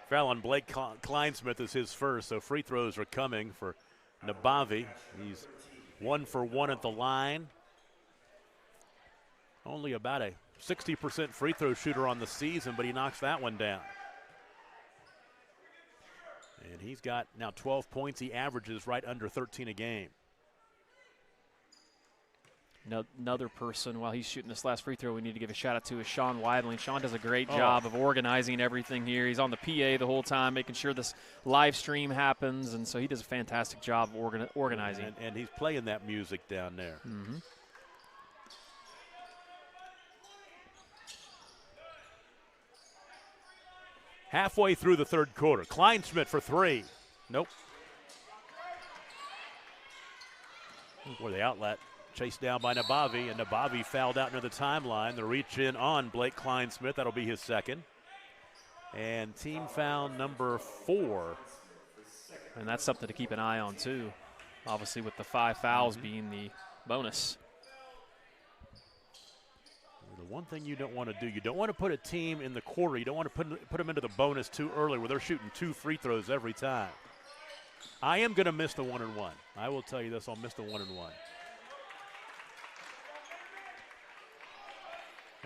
Speaker 3: foul on Blake Kleinsmith is his first, so free throws are coming for Nabavi. He's 1 for 1 at the line. Only about a 60% free throw shooter on the season, but he knocks that one down. And he's got now 12 points. He averages right under 13 a game.
Speaker 6: Another person, while he's shooting this last free throw, we need to give a shout-out to is Sean Weidling. Sean does a great job of organizing everything here. He's on the PA the whole time, making sure this live stream happens, and so he does a fantastic job of organizing.
Speaker 3: And he's playing that music down there.
Speaker 6: Mm-hmm.
Speaker 3: Halfway through the third quarter. Kleinsmith for 3. Nope. Boy, the outlet chased down by Nabavi, and Nabavi fouled out near the timeline. The reach in on Blake Kleinsmith. That'll be his second. And team foul number 4.
Speaker 6: And that's something to keep an eye on, too. Obviously, with the 5 fouls being the bonus.
Speaker 3: The one thing you don't want to do, you don't want to put a team in the quarter, you don't want to put them into the bonus too early where they're shooting 2 free throws every time. I am going to miss the 1-and-1. I will tell you this, I'll miss the 1-and-1.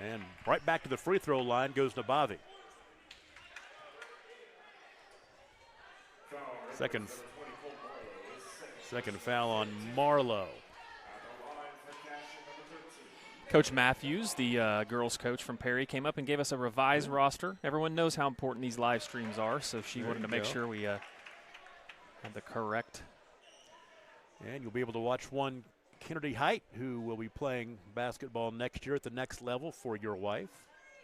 Speaker 3: And right back to the free throw line goes Nabavi. Second foul on Marlowe.
Speaker 6: Coach Matthews, the girls coach from Perry, came up and gave us a revised roster. Everyone knows how important these live streams are, so she wanted to make sure we had the correct.
Speaker 3: And you'll be able to watch one Kennedy Height, who will be playing basketball next year at the next level for your wife.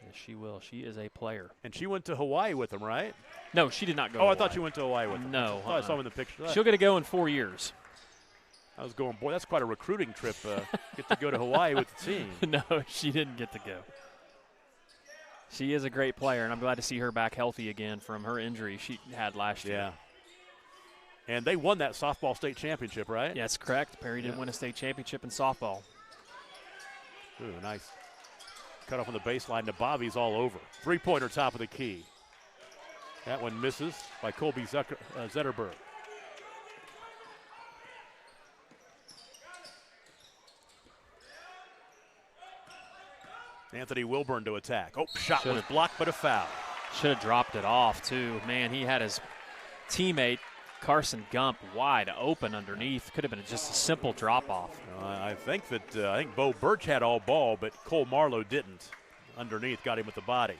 Speaker 6: Yes, she will. She is a player.
Speaker 3: And she went to Hawaii with him, right?
Speaker 6: No, she did not go.
Speaker 3: Oh, I thought you went to Hawaii with him.
Speaker 6: No.
Speaker 3: I thought I saw him in the picture.
Speaker 6: She'll get to go in 4 years.
Speaker 3: I was going, boy, that's quite a recruiting trip. Get to go to Hawaii with the team.
Speaker 6: No, she didn't get to go. She is a great player, and I'm glad to see her back healthy again from her injury she had last year.
Speaker 3: Yeah. And they won that softball state championship, right?
Speaker 6: Yeah, that's correct. Perry didn't win a state championship in softball.
Speaker 3: Ooh, nice. Cut off on the baseline to Bobby's all over. Three-pointer top of the key. That one misses by Colby Zetterberg. Anthony Wilburn to attack. Oh, shot was blocked, but a foul.
Speaker 6: Should have dropped it off, too. Man, he had his teammate, Carson Gump, wide open underneath. Could have been just a simple drop-off.
Speaker 3: I think Bo Birch had all ball, but Cole Marlowe didn't. Underneath, got him with the body.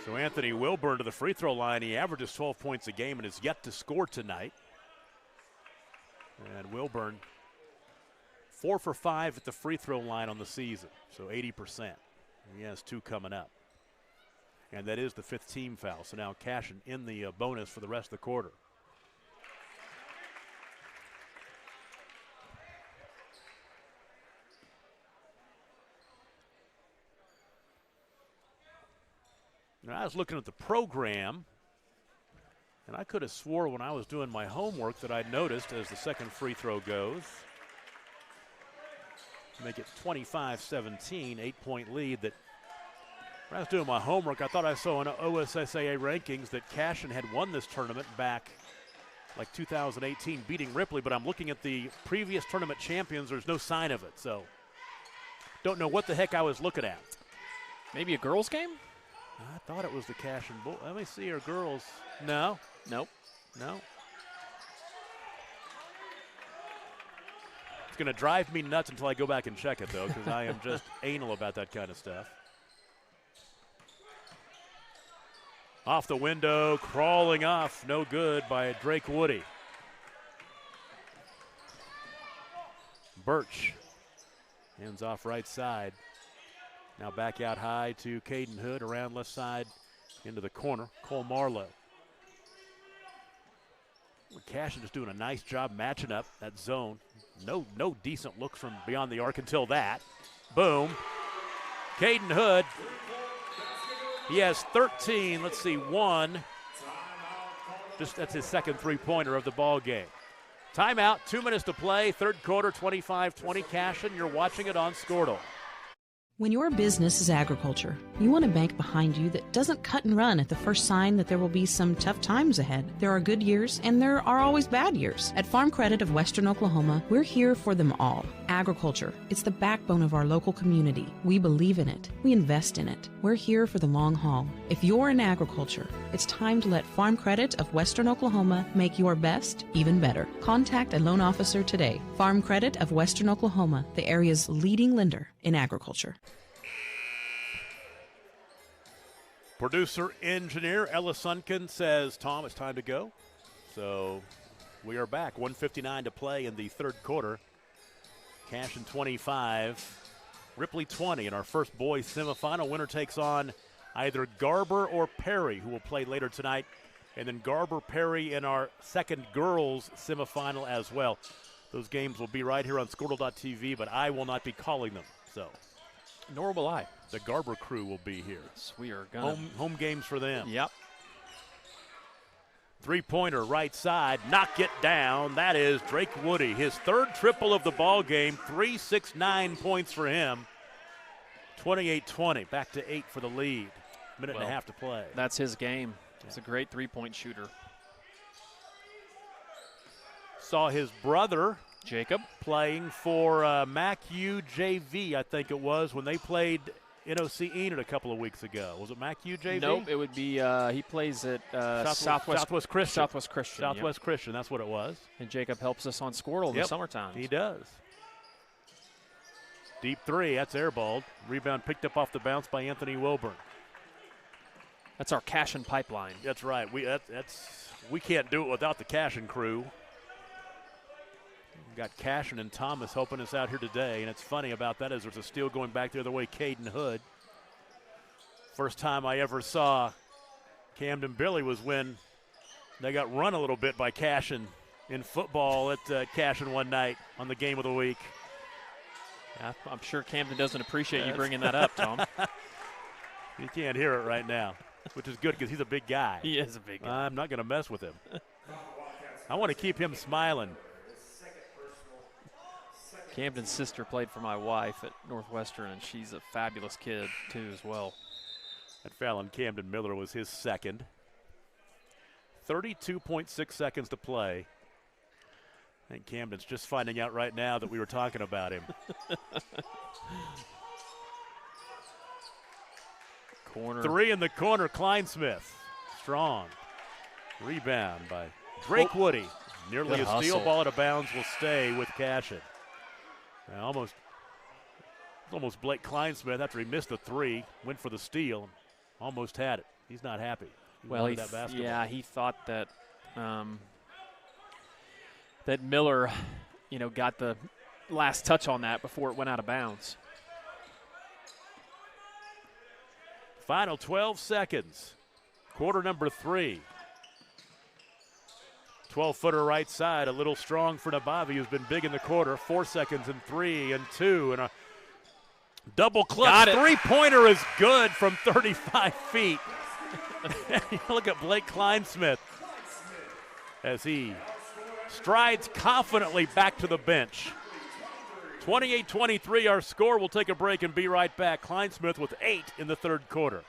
Speaker 3: So Anthony Wilburn to the free throw line. He averages 12 points a game and is yet to score tonight. And Wilburn, 4 for 5 at the free throw line on the season, so 80%. He has 2 coming up. And that is the 5th team foul. So now Cashion in the bonus for the rest of the quarter. Now I was looking at the program, and I could have swore when I was doing my homework that I'd noticed as the second free throw goes, make it 25-17, 8-point lead, that when I was doing my homework, I thought I saw in OSSAA rankings that Cashion had won this tournament back like 2018, beating Ripley, but I'm looking at the previous tournament champions. There's no sign of it, so don't know what the heck I was looking at.
Speaker 6: Maybe a girls' game?
Speaker 3: I thought it was the Cashion Bull. Let me see our girls. No.
Speaker 6: Nope.
Speaker 3: No. It's going to drive me nuts until I go back and check it, though, because I am just anal about that kind of stuff. Off the window, crawling off, no good by Drake Woody. Birch hands off right side. Now back out high to Caden Hood, around left side into the corner. Cole Marlowe. Cashion is doing a nice job matching up that zone. No decent looks from beyond the arc until that. Boom. Caden Hood. He has 13. Let's see, 1. That's his second three-pointer of the ball game. Timeout, 2 minutes to play. Third quarter, 25-20 Cashion. You're watching it on Scortal.
Speaker 1: When your business is agriculture, you want a bank behind you that doesn't cut and run at the first sign that there will be some tough times ahead. There are good years and there are always bad years. At Farm Credit of Western Oklahoma, we're here for them all. Agriculture, it's the backbone of our local community. We believe in it. We invest in it. We're here for the long haul. If you're in agriculture, it's time to let Farm Credit of Western Oklahoma make your best even better. Contact a loan officer today. Farm Credit of Western Oklahoma, the area's leading lender in agriculture.
Speaker 3: Producer engineer Ella Sunken says, Tom, it's time to go. So we are back. 1:59 to play in the third quarter. Cashion 25, Ripley 20 in our first boys semifinal. Winner takes on either Garber or Perry, who will play later tonight. And then Garber Perry in our second girls semifinal as well. Those games will be right here on Scortal.tv, but I will not be calling them. So,
Speaker 6: nor will I.
Speaker 3: The Garber crew will be here.
Speaker 6: Yes, we are going
Speaker 3: home games for them.
Speaker 6: Yep.
Speaker 3: Three-pointer right side, knock it down. That is Drake Woody, his third triple of the ball game. 3, 6, 9 points for him. 28-20, back to 8 for the lead. Minute and a half to play.
Speaker 6: That's his game. He's a great three-point shooter.
Speaker 3: Saw his brother
Speaker 6: Jacob
Speaker 3: playing for MacU JV, I think it was, when they played NOC Enid a couple of weeks ago. Was it MacU JV?
Speaker 6: Nope, it would be he plays at
Speaker 3: Southwest Christian.
Speaker 6: Southwest Christian.
Speaker 3: Southwest Christian, that's what it was.
Speaker 6: And Jacob helps us on Squirtle in the summertime.
Speaker 3: He does. Deep three, that's airballed. Rebound picked up off the bounce by Anthony Wilburn.
Speaker 6: That's our Cashion pipeline.
Speaker 3: That's right. We can't do it without the Cashion crew. got Cashion and Thomas helping us out here today, and it's funny about that is there's a steal going back the other way, Caden Hood. First time I ever saw Camden Billy was when they got run a little bit by Cashion in football at Cashion one night on the game of the week.
Speaker 6: Yeah, I'm sure Camden doesn't appreciate you bringing that up, Tom.
Speaker 3: You can't hear it right now, which is good because he's a big guy.
Speaker 6: He is a big guy.
Speaker 3: I'm not going to mess with him. I want to keep him smiling.
Speaker 6: Camden's sister played for my wife at Northwestern, and she's a fabulous kid, too, as well.
Speaker 3: That foul on Camden Miller was his second. 32.6 seconds to play. I think Camden's just finding out right now that we were talking about him.
Speaker 6: Corner.
Speaker 3: Three in the corner, Kleinsmith. Strong. Rebound by Drake Woody. Nearly
Speaker 6: Good
Speaker 3: a steal,
Speaker 6: hustle.
Speaker 3: ball out of bounds will stay with Cashion. Almost Blake Kleinsmith after he missed the three, went for the steal, almost had it. He's not happy.
Speaker 6: Well,
Speaker 3: that basketball.
Speaker 6: yeah, he thought that that Miller, got the last touch on that before it went out of bounds.
Speaker 3: Final 12 seconds. Quarter number 3. 12-footer right side, a little strong for Nabavi, who's been big in the quarter. 4 seconds and 3 and 2, and a double clutch three-pointer is good from 35 feet. Look at Blake Kleinsmith as he strides confidently back to the bench. 28-23 our score. We'll take a break and be right back. Kleinsmith with 8 in the third quarter.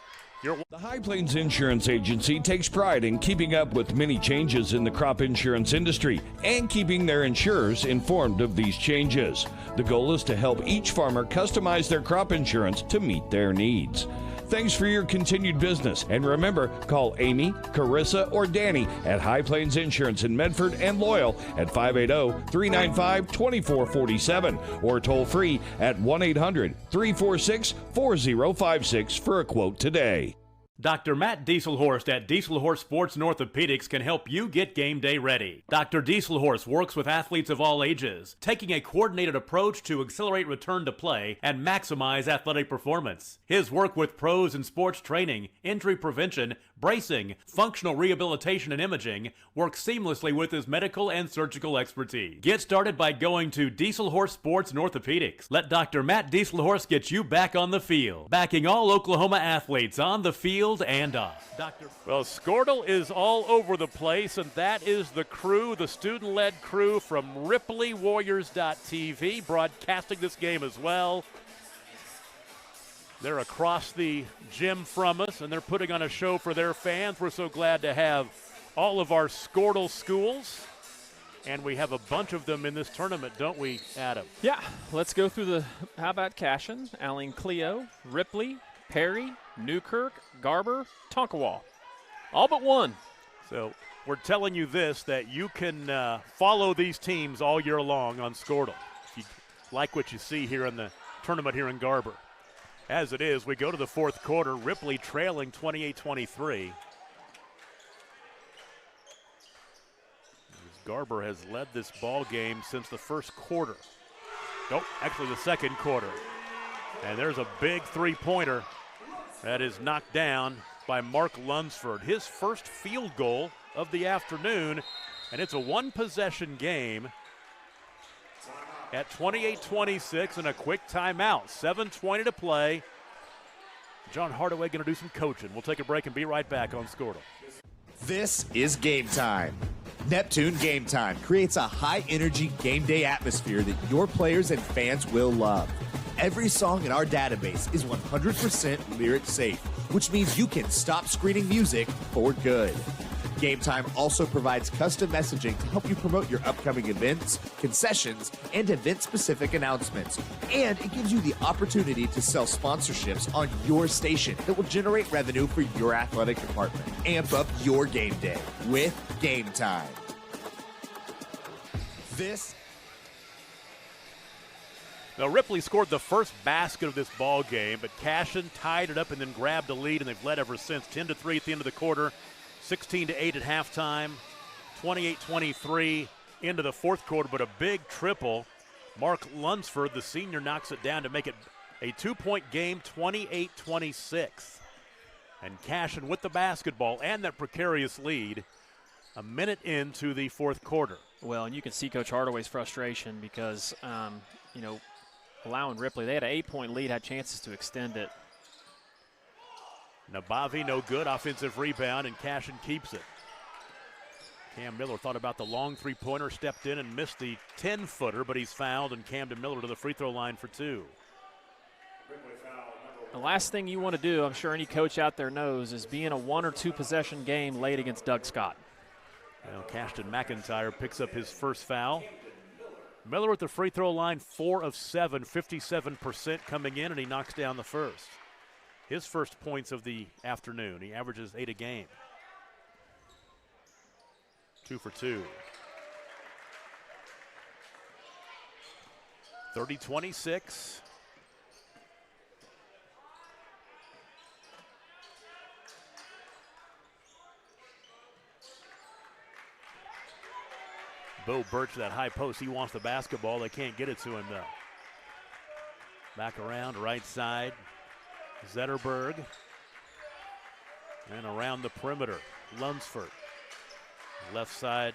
Speaker 2: The High Plains Insurance Agency takes pride in keeping up with many changes in the crop insurance industry and keeping their insurers informed of these changes. The goal is to help each farmer customize their crop insurance to meet their needs. Thanks for your continued business. And remember, call Amy, Carissa, or Danny at High Plains Insurance in Medford and Loyal at 580-395-2447 or toll free at 1-800-346-4056 for a quote today.
Speaker 3: Dr. Matt Dieselhorst at Dieselhorst Sports and Orthopedics can help you get game day ready. Dr. Dieselhorst works with athletes of all ages, taking a coordinated approach to accelerate return to play and maximize athletic performance. His work with pros in sports training, injury prevention, bracing, functional rehabilitation, and imaging works seamlessly with his medical and surgical expertise. Get started by going to Dieselhorst Sports and Orthopedics. Let Dr. Matt Dieselhorst get you back on the field, backing all Oklahoma athletes on the field and off. Well, Squirtle is all over the place, and that is the crew, the student-led crew from RipleyWarriors.tv, broadcasting this game as well. They're across the gym from us, and they're putting on a show for their fans. We're so glad to have all of our Squirtle schools, and we have a bunch of them in this tournament, don't we, Adam?
Speaker 6: Yeah, let's go through how about Cashion, Allen Cleo, Ripley, Perry, Newkirk, Garber, Tonkawa. All but one.
Speaker 3: So we're telling you this, that you can follow these teams all year long on Squirtle. If you like what you see here in the tournament here in Garber. As it is, we go to the fourth quarter. Ripley trailing 28-23. Garber has led this ball game since the first quarter. Nope, actually the second quarter. And there's a big three-pointer that is knocked down by Mark Lunsford. His first field goal of the afternoon, and it's a one-possession game at 28-26 and a quick timeout. 7:20 to play. John Hardaway going to do some coaching. We'll take a break and be right back on Squirtle.
Speaker 4: This is Game Time. Neptune Game Time creates a high-energy game day atmosphere that your players and fans will love. Every song in our database is 100% lyric safe, which means you can stop screening music for good. Game Time also provides custom messaging to help you promote your upcoming events, concessions, and event-specific announcements. And it gives you the opportunity to sell sponsorships on your station that will generate revenue for your athletic department. Amp up your game day with Game Time.
Speaker 3: Now, Ripley scored the first basket of this ball game, but Cashion tied it up and then grabbed a lead, and they've led ever since. 10-3 at the end of the quarter, 16-8 at halftime, 28-23 into the fourth quarter, but a big triple. Mark Lunsford, the senior, knocks it down to make it a 2-point game, 28-26. And Cashion with the basketball and that precarious lead a minute into the fourth quarter.
Speaker 6: Well, and you can see Coach Hardaway's frustration because, allowing Ripley, they had an 8-point lead, had chances to extend it.
Speaker 3: Nabavi no good, offensive rebound, and Cashion keeps it. Cam Miller thought about the long three-pointer, stepped in and missed the 10-footer, but he's fouled, and Camden Miller to the free throw line for 2.
Speaker 6: The last thing you want to do, I'm sure any coach out there knows, is be in a 1 or 2 possession game late against Doug Scott.
Speaker 3: Well, Cashton McIntyre picks up his first foul. Miller at the free throw line, 4 of 7, 57% coming in, and he knocks down the first. His first points of the afternoon. He averages 8 a game. 2 for 2. 30-26. Bo Birch, that high post, he wants the basketball. They can't get it to him, though. Back around, right side. Zetterberg. And around the perimeter, Lunsford. Left side,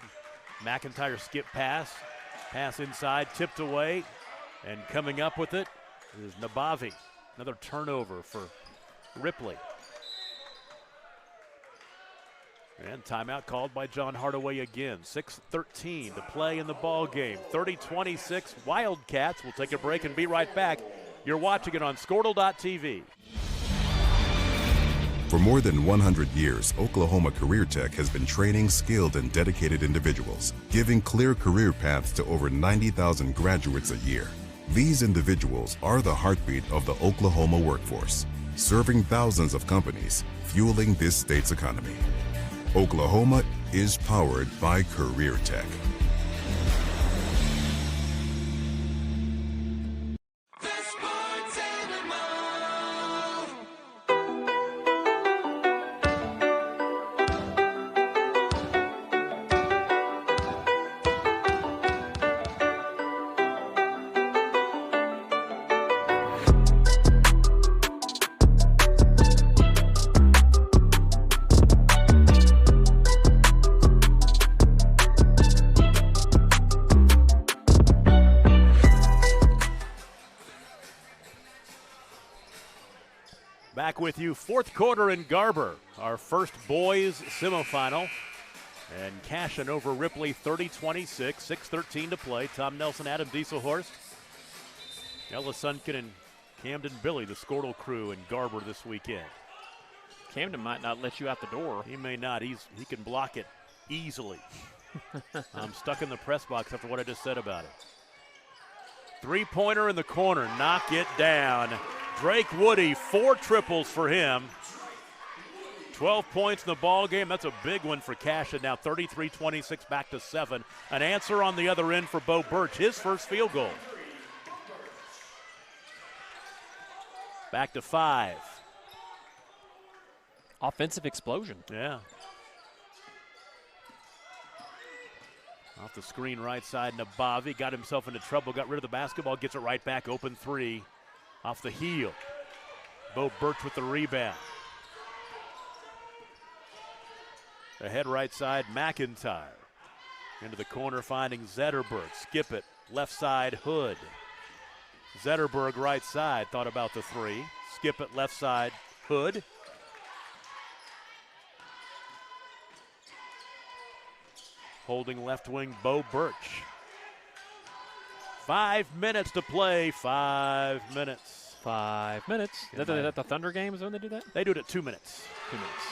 Speaker 3: McIntyre skip pass. Pass inside, tipped away. And coming up with it is Nabavi. Another turnover for Ripley. And timeout called by John Hardaway again. 6:13 to play in the ball game. 30-26 Wildcats. We'll take a break and be right back. You're watching it on Scortle.tv.
Speaker 5: For more than 100 years, Oklahoma Career Tech has been training skilled and dedicated individuals, giving clear career paths to over 90,000 graduates a year. These individuals are the heartbeat of the Oklahoma workforce, serving thousands of companies, fueling this state's economy. Oklahoma is powered by Career Tech.
Speaker 3: Back with you, fourth quarter in Garber, our first boys semifinal. And Cashion over Ripley 30-26, 6:13 to play. Tom Nelson, Adam Dieselhorst, Ella Sunken, and Camden Billy, the Scortle crew in Garber this weekend.
Speaker 6: Camden might not let you out the door.
Speaker 3: He may not. He can block it easily. I'm stuck in the press box after what I just said about it. Three-pointer in the corner, knock it down. Drake Woody, 4 triples for him. 12 points in the ball game. That's a big one for Cashion. Now 33-26, back to 7. An answer on the other end for Bo Birch, his first field goal. Back to 5.
Speaker 6: Offensive explosion.
Speaker 3: Yeah. Off the screen right side, Nabavi got himself into trouble, got rid of the basketball, gets it right back, open 3. Off the heel. Bo Birch with the rebound. Ahead right side, McIntyre. Into the corner, finding Zetterberg. Skip it, left side, Hood. Zetterberg right side, thought about the 3. Skip it, left side, Hood. Holding left wing, Bo Birch. 5 minutes to play, 5 minutes.
Speaker 6: 5 minutes. Is that the Thunder games when they do that?
Speaker 3: They do it at 2 minutes.
Speaker 6: 2 minutes.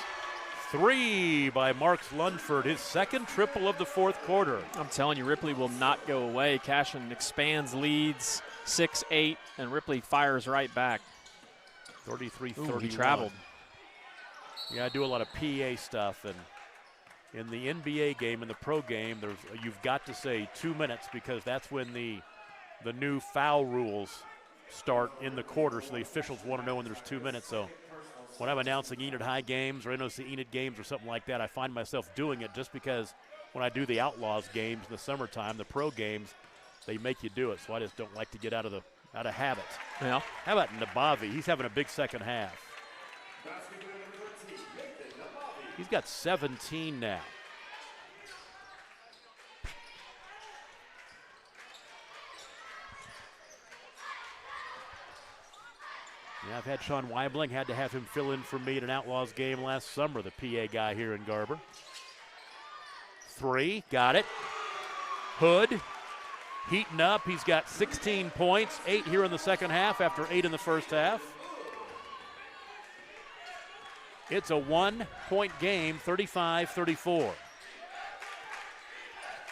Speaker 3: 3 by Marks Lunsford, his second triple of the fourth quarter.
Speaker 6: I'm telling you, Ripley will not go away. Cashion expands leads 6-8, and Ripley fires right back.
Speaker 3: 33-31.
Speaker 6: He traveled.
Speaker 3: Yeah, I do a lot of PA stuff, and in the NBA game, in the pro game, you've got to say 2 minutes because that's when the new foul rules start in the quarter, so the officials want to know when there's 2 minutes. So when I'm announcing Enid High games or NOC Enid games or something like that, I find myself doing it just because when I do the Outlaws games in the summertime, the pro games, they make you do it. So I just don't like to get out of habit.
Speaker 6: Yeah.
Speaker 3: How about Nabavi? He's having a big second half. He's got 17 now. Yeah, I've had Sean Weibling, had to have him fill in for me at an Outlaws game last summer, the PA guy here in Garber. 3, got it. Hood heating up. He's got 16 points, 8 here in the second half after 8 in the first half. It's a 1-point game, 35-34.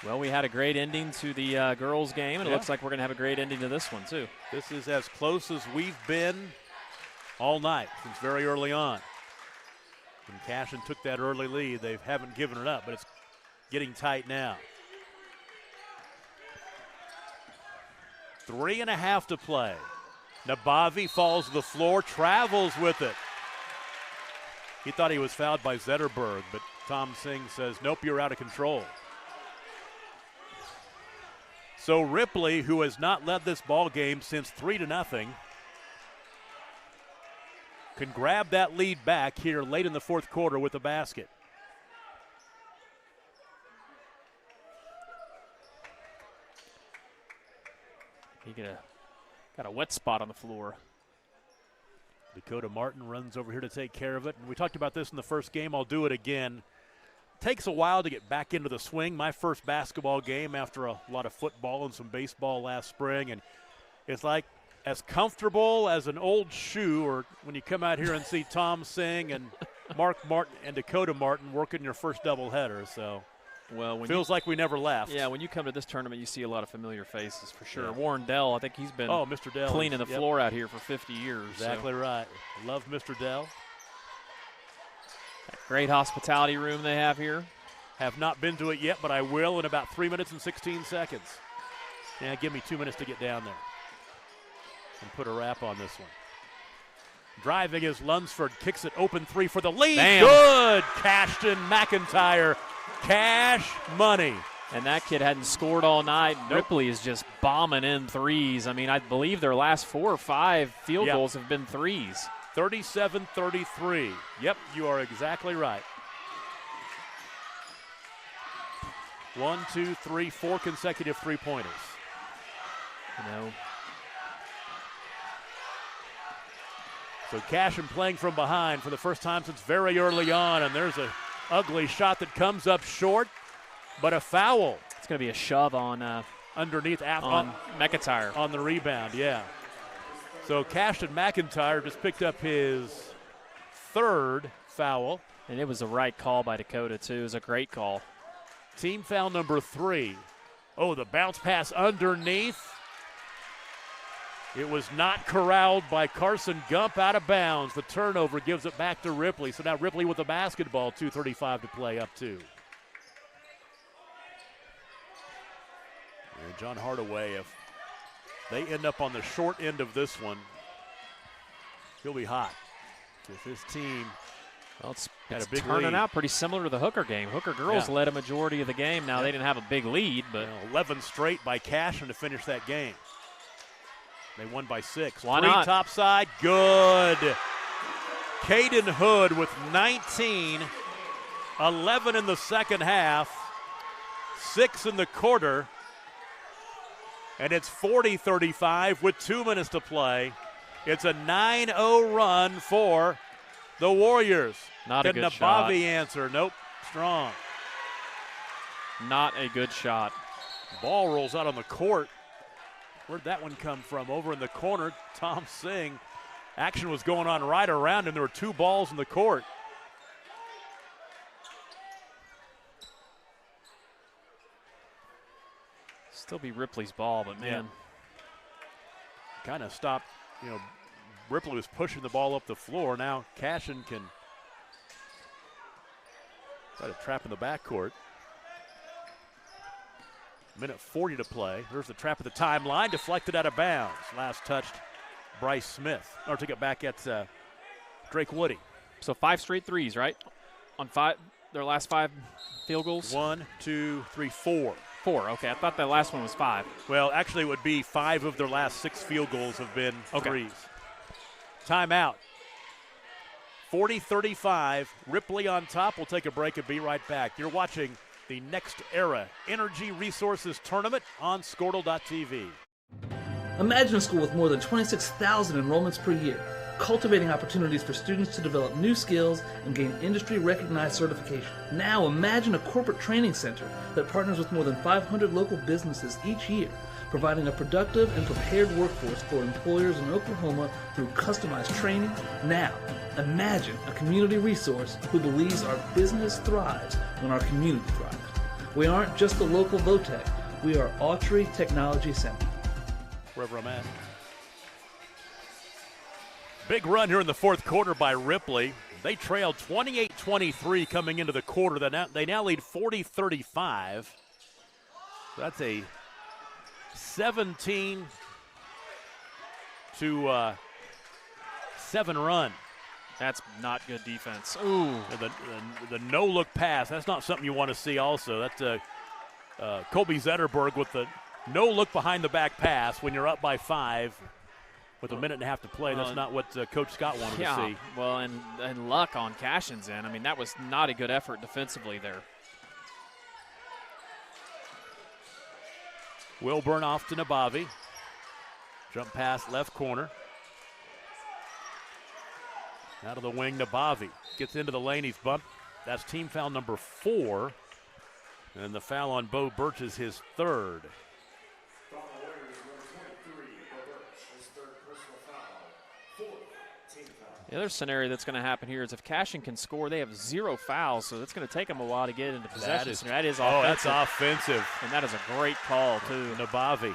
Speaker 6: Well, we had a great ending to the girls' game, and it looks like we're going to have a great ending to this one, too.
Speaker 3: This is as close as we've been all night since very early on. When Cashion took that early lead, they haven't given it up, but it's getting tight now. 3.5 to play. Nabavi falls to the floor, travels with it. He thought he was fouled by Zetterberg, but Tom Singh says, nope, you're out of control. So Ripley, who has not led this ball game since 3-0, can grab that lead back here late in the fourth quarter with a basket.
Speaker 6: He got a wet spot on the floor.
Speaker 3: Dakota Martin runs over here to take care of it. And we talked about this in the first game. I'll do it again. Takes a while to get back into the swing. My first basketball game after a lot of football and some baseball last spring. And it's like as comfortable as an old shoe, or when you come out here and see Tom Singh and Mark Martin and Dakota Martin working your first doubleheader. So
Speaker 6: well,
Speaker 3: feels like we never left.
Speaker 6: Yeah, when you come to this tournament, you see a lot of familiar faces for sure. Yeah. Warren Dell, I think he's been
Speaker 3: Mr. Dell
Speaker 6: cleaning the floor out here for 50 years.
Speaker 3: Exactly right. Love Mr. Dell.
Speaker 6: That great hospitality room they have here.
Speaker 3: Have not been to it yet, but I will in about 3 minutes and 16 seconds. Yeah, give me 2 minutes to get down there and put a wrap on this one. Driving is Lunsford, kicks it open 3 for the lead.
Speaker 6: Bam.
Speaker 3: Good, Cashion McIntyre. Cash money.
Speaker 6: And that kid hadn't scored all night. Nope. Ripley is just bombing in threes. I mean, I believe their last 4 or 5 field goals have been threes.
Speaker 3: 37-33. Yep, you are exactly right. 1, 2, 3, 4 consecutive three-pointers.
Speaker 6: You know.
Speaker 3: So Cashion playing from behind for the first time since very early on, and there's a ugly shot that comes up short, but a foul.
Speaker 6: It's going to be a shove on
Speaker 3: underneath
Speaker 6: on McIntyre
Speaker 3: on the rebound. Yeah. So Cashion McIntyre just picked up his 3rd foul,
Speaker 6: and it was a right call by Dakota too. It was a great call.
Speaker 3: Team foul number 3. Oh, the bounce pass underneath. It was not corralled by Carson Gump, out of bounds. The turnover gives it back to Ripley. So now Ripley with the basketball, 2:35 to play, up 2. And John Hardaway, if they end up on the short end of this one, he'll be hot. If his team
Speaker 6: it's
Speaker 3: had a big
Speaker 6: turning
Speaker 3: lead.
Speaker 6: out pretty similar to the Hooker game. Hooker girls led a majority of the game. Now they didn't have a big lead, but
Speaker 3: 11 straight by Cashion to finish that game. They won by 6.
Speaker 6: Why
Speaker 3: 3
Speaker 6: not?
Speaker 3: top side, good. Caden Hood with 19, 11 in the second half, 6 in the quarter, and it's 40-35 with 2 minutes to play. It's a 9-0 run for the Warriors.
Speaker 6: Not a
Speaker 3: Can
Speaker 6: good shot.
Speaker 3: Nabavi answer? Nope, strong.
Speaker 6: Not a good shot.
Speaker 3: Ball rolls out on the court. Where'd that one come from? Over in the corner, Tom Singh. Action was going on right around him. There were 2 balls in the court.
Speaker 6: Still be Ripley's ball, but man.
Speaker 3: Kind of stopped, Ripley was pushing the ball up the floor. Now Cashion can try to trap in the backcourt. Minute 40 to play. There's the trap at the timeline, deflected out of bounds. Last touched Bryce Smith. Or took it back at Drake Woody.
Speaker 6: So 5 straight threes, right? On 5. their last 5 field goals?
Speaker 3: 1, 2, 3, 4.
Speaker 6: 4, okay. I thought that last one was 5.
Speaker 3: Well, actually, it would be 5 of their last 6 field goals have been threes. Timeout. 40-35. Ripley on top. We'll take a break and be right back. You're watching the Next Era Energy Resources Tournament on Squirtle.tv.
Speaker 7: Imagine a school with more than 26,000 enrollments per year, cultivating opportunities for students to develop new skills and gain industry-recognized certification. Now imagine a corporate training center that partners with more than 500 local businesses each year, providing a productive and prepared workforce for employers in Oklahoma through customized training. Now, imagine a community resource who believes our business thrives when our community thrives. We aren't just the local VOTEC, we are Autry Technology Center.
Speaker 3: Wherever I'm at. Big run here in the fourth quarter by Ripley. They trailed 28-23 coming into the quarter. They now lead 40-35. That's a 17-7 run.
Speaker 6: That's not good defense. Ooh.
Speaker 3: The no-look pass, that's not something you want to see also. That's Colby Zetterberg with the no-look behind-the-back pass when you're up by 5 with a minute and a half to play. That's not what Coach Scott wanted to see.
Speaker 6: Well, and luck on Cashion's end. I mean, that was not a good effort defensively there.
Speaker 3: Wilburn off to Nabavi. Jump pass left corner. Out of the wing, Nabavi gets into the lane. He's bumped. That's team foul number 4. And the foul on Bo Birch is his 3rd.
Speaker 6: The other scenario that's going to happen here is if Cashion can score, they have 0 fouls, so it's going to take them a while to get into possession. That is offensive.
Speaker 3: Oh, that's offensive.
Speaker 6: And that is a great call, too.
Speaker 3: Nabavi.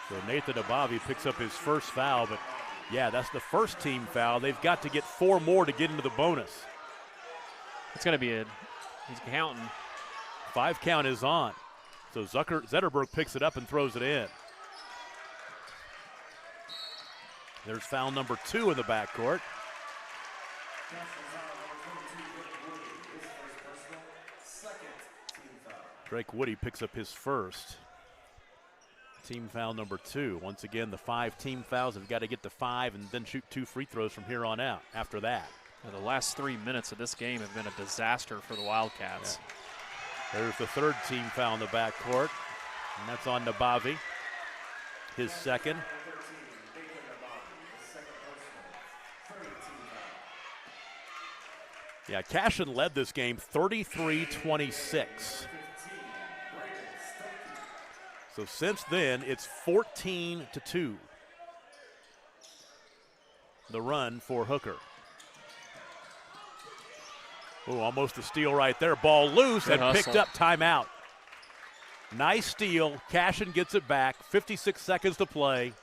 Speaker 3: So Nathan Nabavi picks up his first foul, but, yeah, that's the first team foul. They've got to get 4 more to get into the bonus.
Speaker 6: It's going to be he's counting.
Speaker 3: 5 count is on. So Zetterberg picks it up and throws it in. There's foul number 2 in the backcourt. Drake Woody picks up his first. Team foul number 2. Once again, the 5 team fouls have got to get to 5 and then shoot 2 free throws from here on out after that.
Speaker 6: Now, the last 3 minutes of this game have been a disaster for the Wildcats.
Speaker 3: Yeah. There's the 3rd team foul in the backcourt, and that's on Nabavi. His 2nd. Yeah, Cashion led this game 33-26. So since then, it's 14-2. The run for Hooker. Oh, almost a steal right there. Ball loose and picked up. Timeout. Nice steal. Cashion gets it back. 56 seconds to play.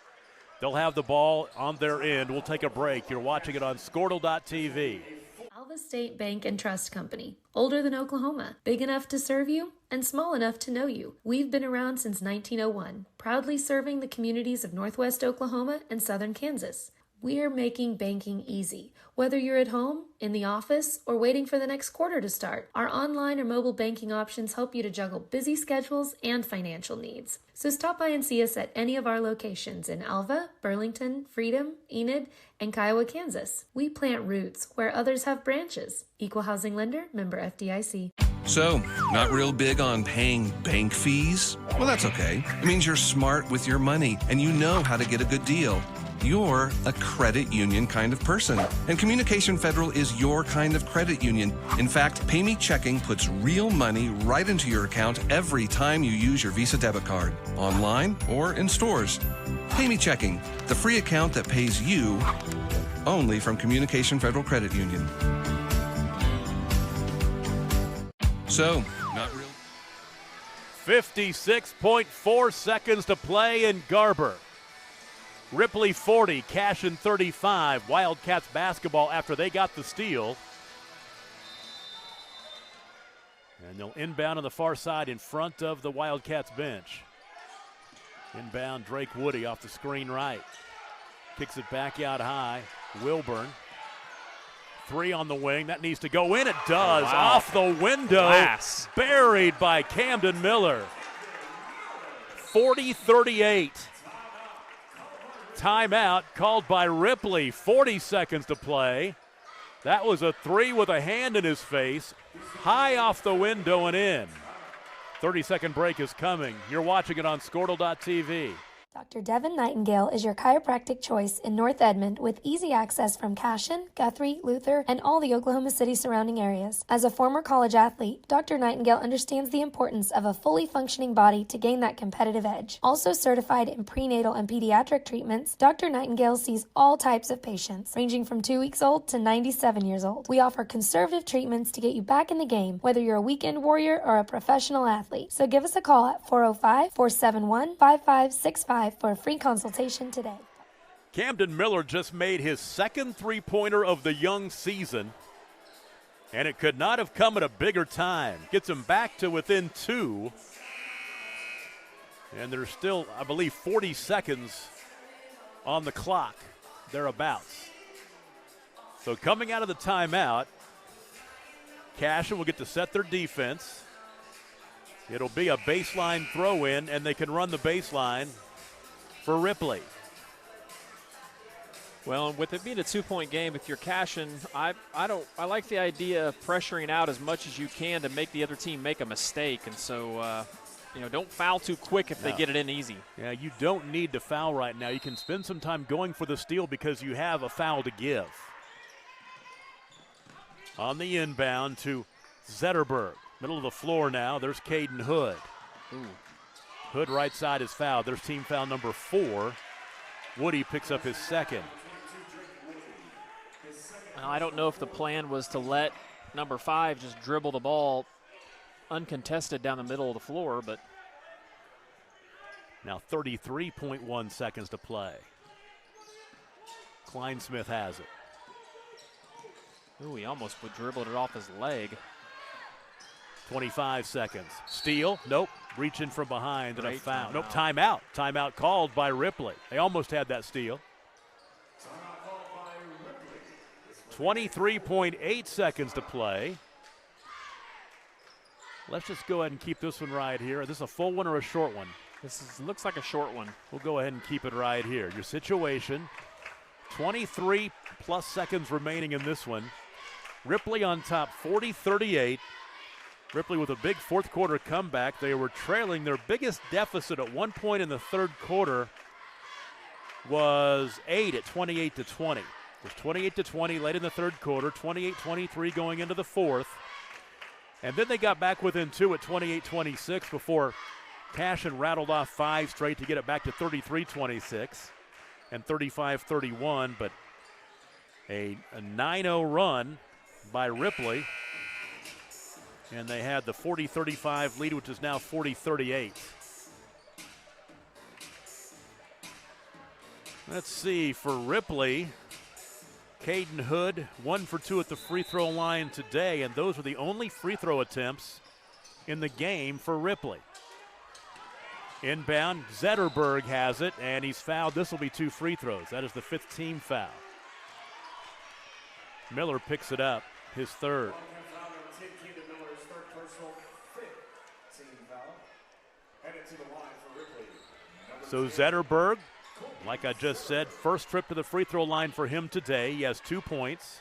Speaker 3: They'll have the ball on their end. We'll take a break. You're watching it on Squirtle.tv.
Speaker 8: Alva State Bank and Trust Company. Older than Oklahoma. Big enough to serve you and small enough to know you. We've been around since 1901, proudly serving the communities of Northwest Oklahoma and Southern Kansas. We're making banking easy. Whether you're at home, in the office, or waiting for the next quarter to start, our online or mobile banking options help you to juggle busy schedules and financial needs. So stop by and see us at any of our locations in Alva, Burlington, Freedom, Enid, and Kiowa, Kansas. We plant roots where others have branches. Equal housing lender, member FDIC.
Speaker 9: So, not real big on paying bank fees? Well, that's okay. It means you're smart with your money and you know how to get a good deal. You're a credit union kind of person, and Communication Federal is your kind of credit union. In fact, Pay Me Checking puts real money right into your account every time you use your Visa debit card, online or in stores. Pay Me Checking, the free account that pays you only from Communication Federal Credit Union. So, not real.
Speaker 3: 56.4 seconds to play in Garber. Ripley 40, Cashion 35. Wildcats basketball after they got the steal. And they'll inbound on the far side in front of the Wildcats bench. Inbound Drake Woody off the screen right. Kicks it back out high. Wilburn Three on the wing. That needs to go in. It does.
Speaker 6: Oh, wow.
Speaker 3: Off the window.
Speaker 6: Glass.
Speaker 3: Buried by Camden Miller. 40-38. Timeout called by Ripley. 40 seconds to play. That was a three with a hand in his face. High off the window and in. 30-second break is coming. You're watching it on Squirtle.tv.
Speaker 8: Dr. Devin Nightingale is your chiropractic choice in North Edmond with easy access from Cashion, Guthrie, Luther, and all the Oklahoma City surrounding areas. As a former college athlete, Dr. Nightingale understands the importance of a fully functioning body to gain that competitive edge. Also certified in prenatal and pediatric treatments, Dr. Nightingale sees all types of patients, ranging from 2 weeks old to 97 years old. We offer conservative treatments to get you back in the game, whether you're a weekend warrior or a professional athlete. So give us a call at 405-471-5565 for a free consultation today.
Speaker 3: Camden Miller just made his second three-pointer of the young season, and it could not have come at a bigger time. Gets him back to within two, and there's still, I believe, 40 seconds on the clock, thereabouts. So coming out of the timeout, Cashion will get to set their defense. It'll be a baseline throw-in, and they can run the baseline for Ripley.
Speaker 6: Well, with it being a 2-point game, if you're Cashion, I like the idea of pressuring out as much as you can to make the other team make a mistake, and so don't foul too quick if they get it in easy.
Speaker 3: Yeah, you don't need to foul right now. You can spend some time going for the steal because you have a foul to give. On the inbound to Zetterberg, middle of the floor now. There's Caden Hood.
Speaker 6: Ooh.
Speaker 3: Hood right side is fouled. There's team foul number 4. Woody picks up his second.
Speaker 6: Well, I don't know if the plan was to let number 5 just dribble the ball uncontested down the middle of the floor, but
Speaker 3: now 33.1 seconds to play. Kleinsmith has it.
Speaker 6: Ooh, he almost dribbled it off his leg.
Speaker 3: 25 seconds. Steal. Nope. Reaching from behind and a foul.
Speaker 6: Timeout.
Speaker 3: Nope. Timeout. Timeout called by Ripley. They almost had that steal. 23.8 seconds to play. Let's just go ahead and keep this one right here. Is this a full one or a short one?
Speaker 6: Looks like a short one.
Speaker 3: We'll go ahead and keep it right here. Your situation, 23 plus seconds remaining in this one. Ripley on top, 40-38. Ripley with a big fourth quarter comeback. They were trailing. Their biggest deficit at one point in the third quarter was 8 at 28-20. It was 28-20 late in the third quarter, 28-23 going into the fourth. And then they got back within 2 at 28-26 before Cashion rattled off 5 straight to get it back to 33-26 and 35-31. But a 9-0 run by Ripley. And they had the 40-35 lead, which is now 40-38. Let's see, for Ripley, Caden Hood, 1 for 2 at the free throw line today, and those were the only free throw attempts in the game for Ripley. Inbound, Zetterberg has it, and he's fouled. This will be 2 free throws. That is the 5th team foul. Miller picks it up, his 3rd. So Zetterberg, like I just said, first trip to the free throw line for him today. He has 2 points,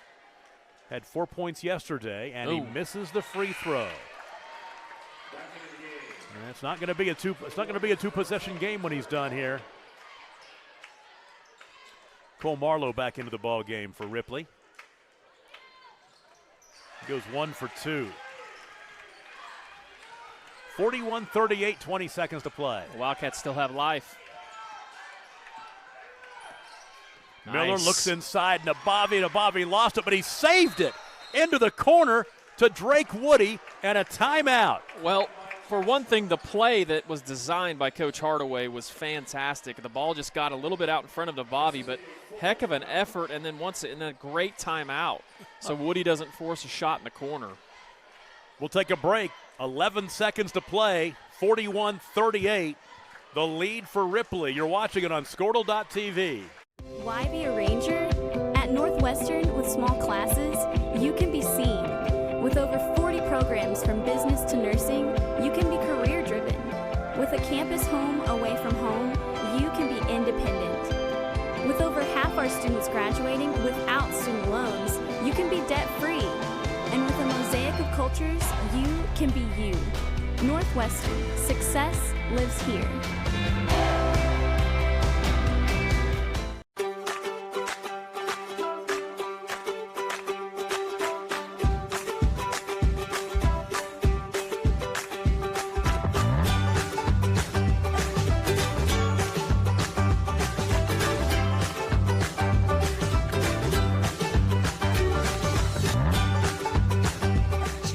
Speaker 3: had 4 points yesterday, and he misses the free throw. And it's not going to be a two-possession game when he's done here. Cole Marlowe back into the ball game for Ripley. He goes 1 for 2. 41-38, 20 seconds to play.
Speaker 6: The Wildcats still have life.
Speaker 3: Miller looks inside, Nabavi lost it, but he saved it into the corner to Drake Woody, and a timeout.
Speaker 6: Well, for one thing, the play that was designed by Coach Hardaway was fantastic. The ball just got a little bit out in front of Nabavi, but heck of an effort, and then a great timeout. So Woody doesn't force a shot in the corner.
Speaker 3: We'll take a break. 11 seconds to play, 41-38. The lead for Ripley. You're watching it on Squirtle.tv.
Speaker 10: Why be a Ranger? At Northwestern Northwestern with small classes, you can be seen. With over 40 programs from business to nursing, you can be career-driven. With a campus home away from home, you can be independent. With over half our students graduating without student loans, you can be debt-free. And with a mosaic of cultures, you can be you. Northwestern, success lives here.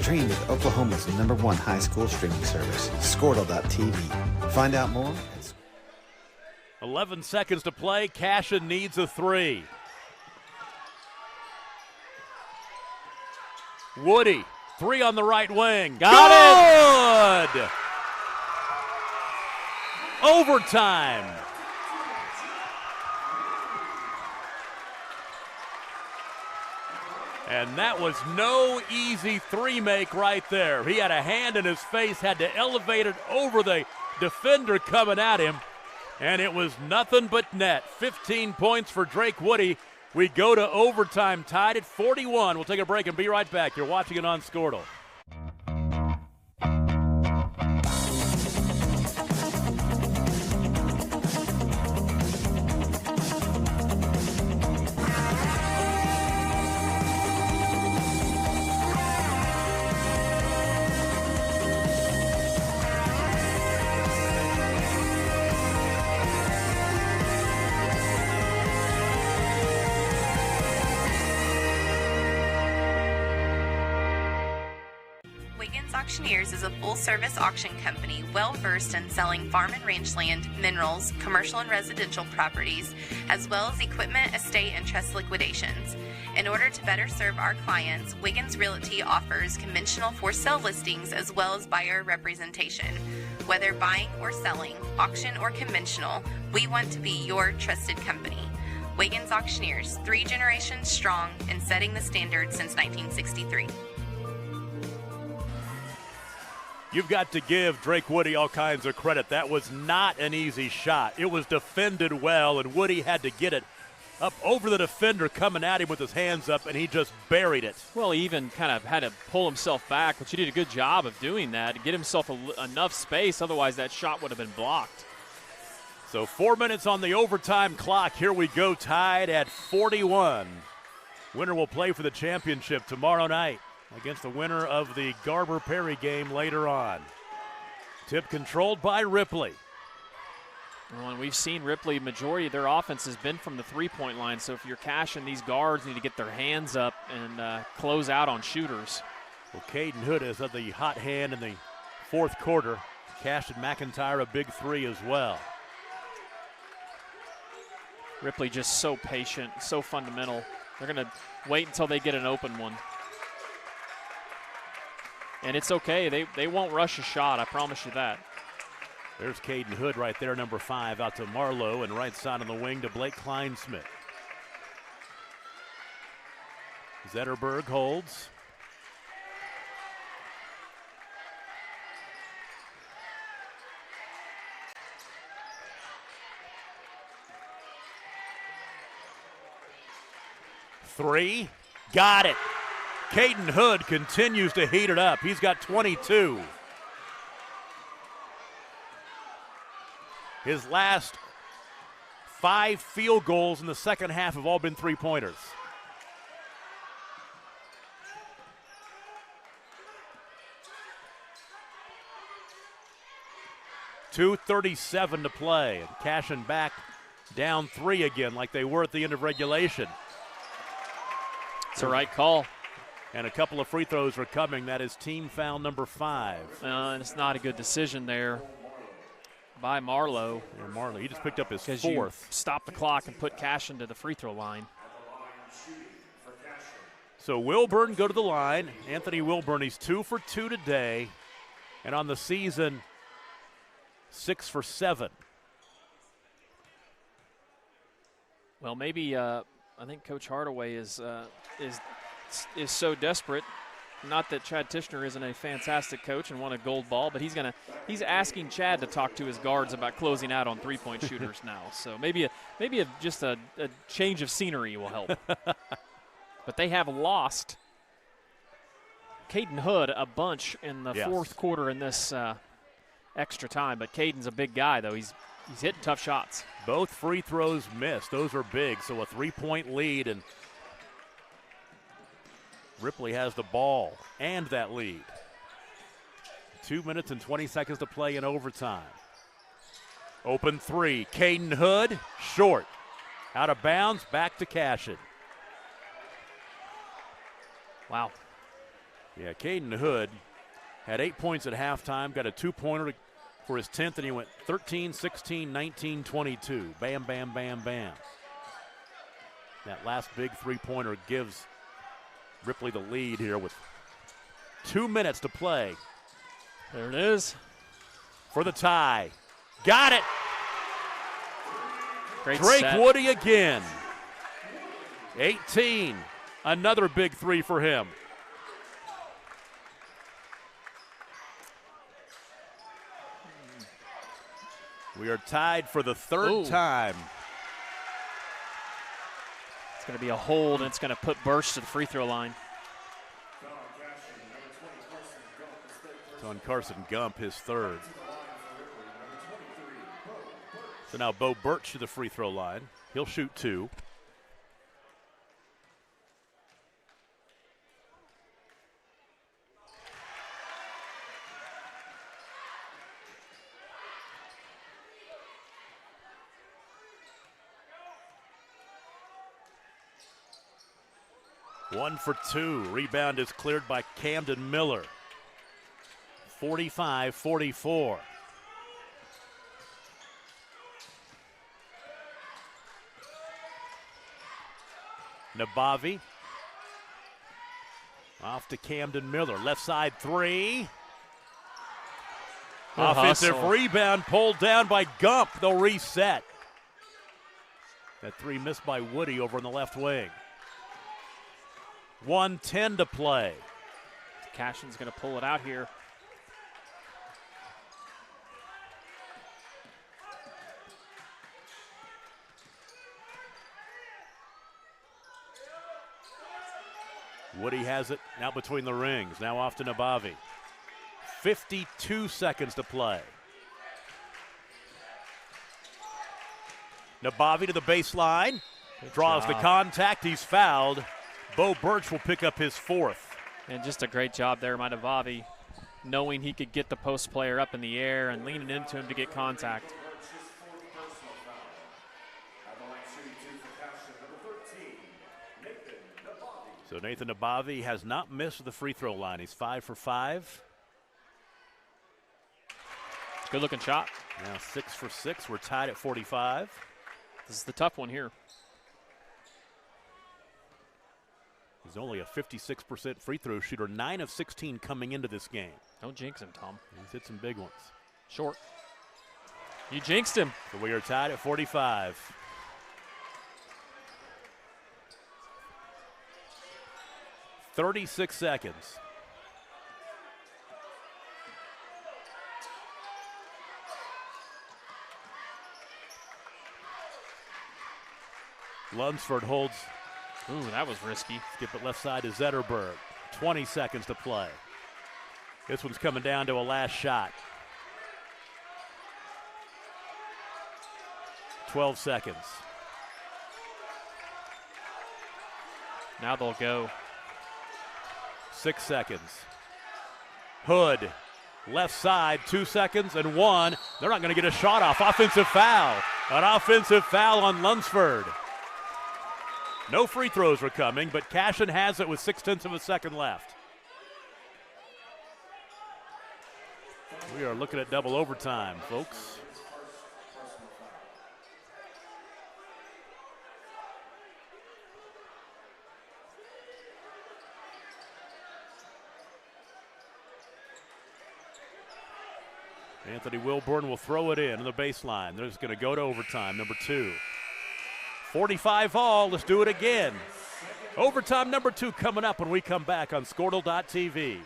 Speaker 11: Stream with Oklahoma's #1 high school streaming service, Squirtle.tv. Find out more at
Speaker 3: 11 seconds to play. Cashion needs a 3. Woody, 3 on the right wing. Got it! Overtime. And that was no easy 3-make right there. He had a hand in his face, had to elevate it over the defender coming at him, and it was nothing but net. 15 points for Drake Woody. We go to overtime, tied at 41. We'll take a break and be right back. You're watching it on Squirtle.
Speaker 12: Auctioneers is a full-service auction company well-versed in selling farm and range land, minerals, commercial and residential properties, as well as equipment, estate, and trust liquidations. In order to better serve our clients, Wiggins Realty offers conventional for-sale listings as well as buyer representation. Whether buying or selling, auction or conventional, we want to be your trusted company. Wiggins Auctioneers, 3 generations strong and setting the standard since 1963.
Speaker 3: You've got to give Drake Woody all kinds of credit. That was not an easy shot. It was defended well, and Woody had to get it up over the defender coming at him with his hands up, and he just buried it.
Speaker 6: Well, he even kind of had to pull himself back, but he did a good job of doing that to get himself enough space. Otherwise, that shot would have been blocked.
Speaker 3: So 4 minutes on the overtime clock. Here we go, tied at 41. Winner will play for the championship tomorrow night against the winner of the Garber-Perry game later on. Tip controlled by Ripley.
Speaker 6: Well, and we've seen Ripley, majority of their offense has been from the three-point line, so if you're Cashion, these guards need to get their hands up and close out on shooters.
Speaker 3: Well, Caden Hood is at the hot hand in the fourth quarter. Cashion McIntyre a big 3 as well.
Speaker 6: Ripley just so patient, so fundamental. They're going to wait until they get an open one. And it's okay. They won't rush a shot, I promise you that.
Speaker 3: There's Caden Hood right there, number 5, out to Marlowe, and right side on the wing to Blake Kleinsmith. Zetterberg holds. Three, got it. Caden Hood continues to heat it up. He's got 22. His last 5 field goals in the second half have all been three-pointers. .237 to play. And Cashion back down 3 again like they were at the end of regulation.
Speaker 6: It's the right call.
Speaker 3: And a couple of free throws are coming. That is team foul number 5.
Speaker 6: And it's not a good decision there by Marlowe.
Speaker 3: Yeah, Marlowe, he just picked up his 4th.
Speaker 6: You stop the clock and put Cashion to the free throw line.
Speaker 3: So Wilburn go to the line. Anthony Wilburn, he's 2 for 2 today. And on the season, 6 for 7.
Speaker 6: Well, maybe a I think Coach Hardaway is so desperate. Not that Chad Tishner isn't a fantastic coach and won a gold ball, but he's asking Chad to talk to his guards about closing out on three-point shooters now. So maybe just a change of scenery will help. But they have lost Caden Hood a bunch in the fourth quarter in this extra time. But Caden's a big guy, though. He's hitting tough shots.
Speaker 3: Both free throws missed. Those are big. So a 3-point lead, and Ripley has the ball and that lead. 2 minutes and 20 seconds to play in overtime. Open three. Caden Hood, short. Out of bounds, back to Cashion.
Speaker 6: Wow.
Speaker 3: Yeah, Caden Hood had 8 points at halftime, got a 2-pointer for his 10th, and he went 13, 16, 19, 22. Bam, bam, bam, bam. That last big three-pointer gives Ripley the lead here with 2 minutes to play.
Speaker 6: There it is.
Speaker 3: For the tie. Got it.
Speaker 6: Great
Speaker 3: Drake
Speaker 6: set.
Speaker 3: Woody again. 18. Another big three for him. We are tied for the third time.
Speaker 6: It's going to be a hold, and it's going to put Burch to the free throw line.
Speaker 3: It's on Carson Gump, his third. So now Bo Burch to the free throw line. He'll shoot 2. One for 2. Rebound is cleared by Camden Miller. 45-44. Nabavi. Off to Camden Miller. Left side 3. Offensive
Speaker 6: hustle.
Speaker 3: Rebound pulled down by Gump. They'll reset. That 3 missed by Woody over in the left wing. 1:10 to play.
Speaker 6: Cashion's going to pull it out here.
Speaker 3: Woody has it now between the rings. Now off to Nabavi. 52 seconds to play. Nabavi to the baseline. Draws the contact. He's fouled. Bo Burch will pick up his 4th.
Speaker 6: And just a great job there by Nabavi, knowing he could get the post player up in the air and leaning into him to get contact.
Speaker 3: So Nathan Nabavi has not missed the free throw line. He's 5 for 5.
Speaker 6: Good looking shot.
Speaker 3: Now 6 for 6. We're tied at 45.
Speaker 6: This is the tough one here.
Speaker 3: He's only a 56% free throw shooter, 9 of 16 coming into this game.
Speaker 6: Don't jinx him, Tom.
Speaker 3: He's hit some big ones.
Speaker 6: Short. You jinxed him.
Speaker 3: So we are tied at 45. "36 seconds. Lunsford holds.
Speaker 6: Ooh, that was risky.
Speaker 3: Skip it left side to Zetterberg. 20 seconds to play. This one's coming down to a last shot. 12 seconds.
Speaker 6: Now they'll go.
Speaker 3: 6 seconds. Hood, left side, 2 seconds and 1. They're not going to get a shot off. Offensive foul. An offensive foul on Lunsford. No free throws were coming, but Cashion has it with 0.6 of a second left. We are looking at double overtime, folks. Anthony Wilburn will throw it in the baseline. They're just going to go to overtime, number 2. 45 all. Let's do it again. Overtime number 2 coming up when we come back on Squirtle.tv.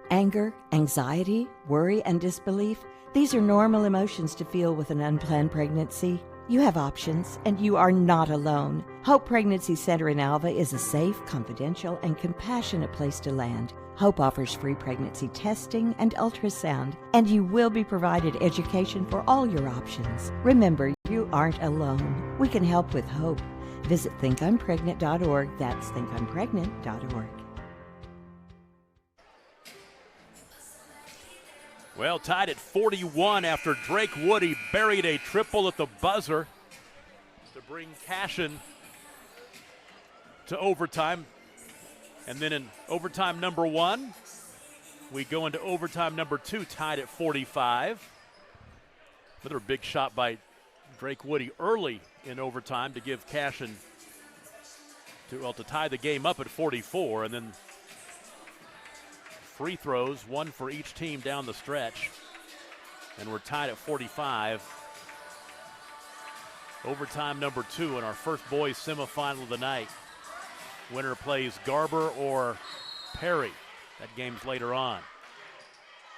Speaker 13: Anger, anxiety, worry, and disbelief, these are normal emotions to feel with an unplanned pregnancy. You have options, and you are not alone. Hope Pregnancy Center in Alva is a safe, confidential, and compassionate place to land. Hope offers free pregnancy testing and ultrasound, and you will be provided education for all your options. Remember, you aren't alone. We can help with hope. Visit thinkimpregnant.org. That's thinkimpregnant.org.
Speaker 3: Well, tied at 41 after Drake Woody buried a triple at the buzzer to bring Cashion to overtime. And then in overtime number 1, we go into overtime number 2, tied at 45. Another big shot by Drake Woody early in overtime to give Cashion to tie the game up at 44, and then free throws, one for each team down the stretch. And we're tied at 45. Overtime number 2 in our first boys semifinal of the night. Winner plays Garber or Perry. That game's later on.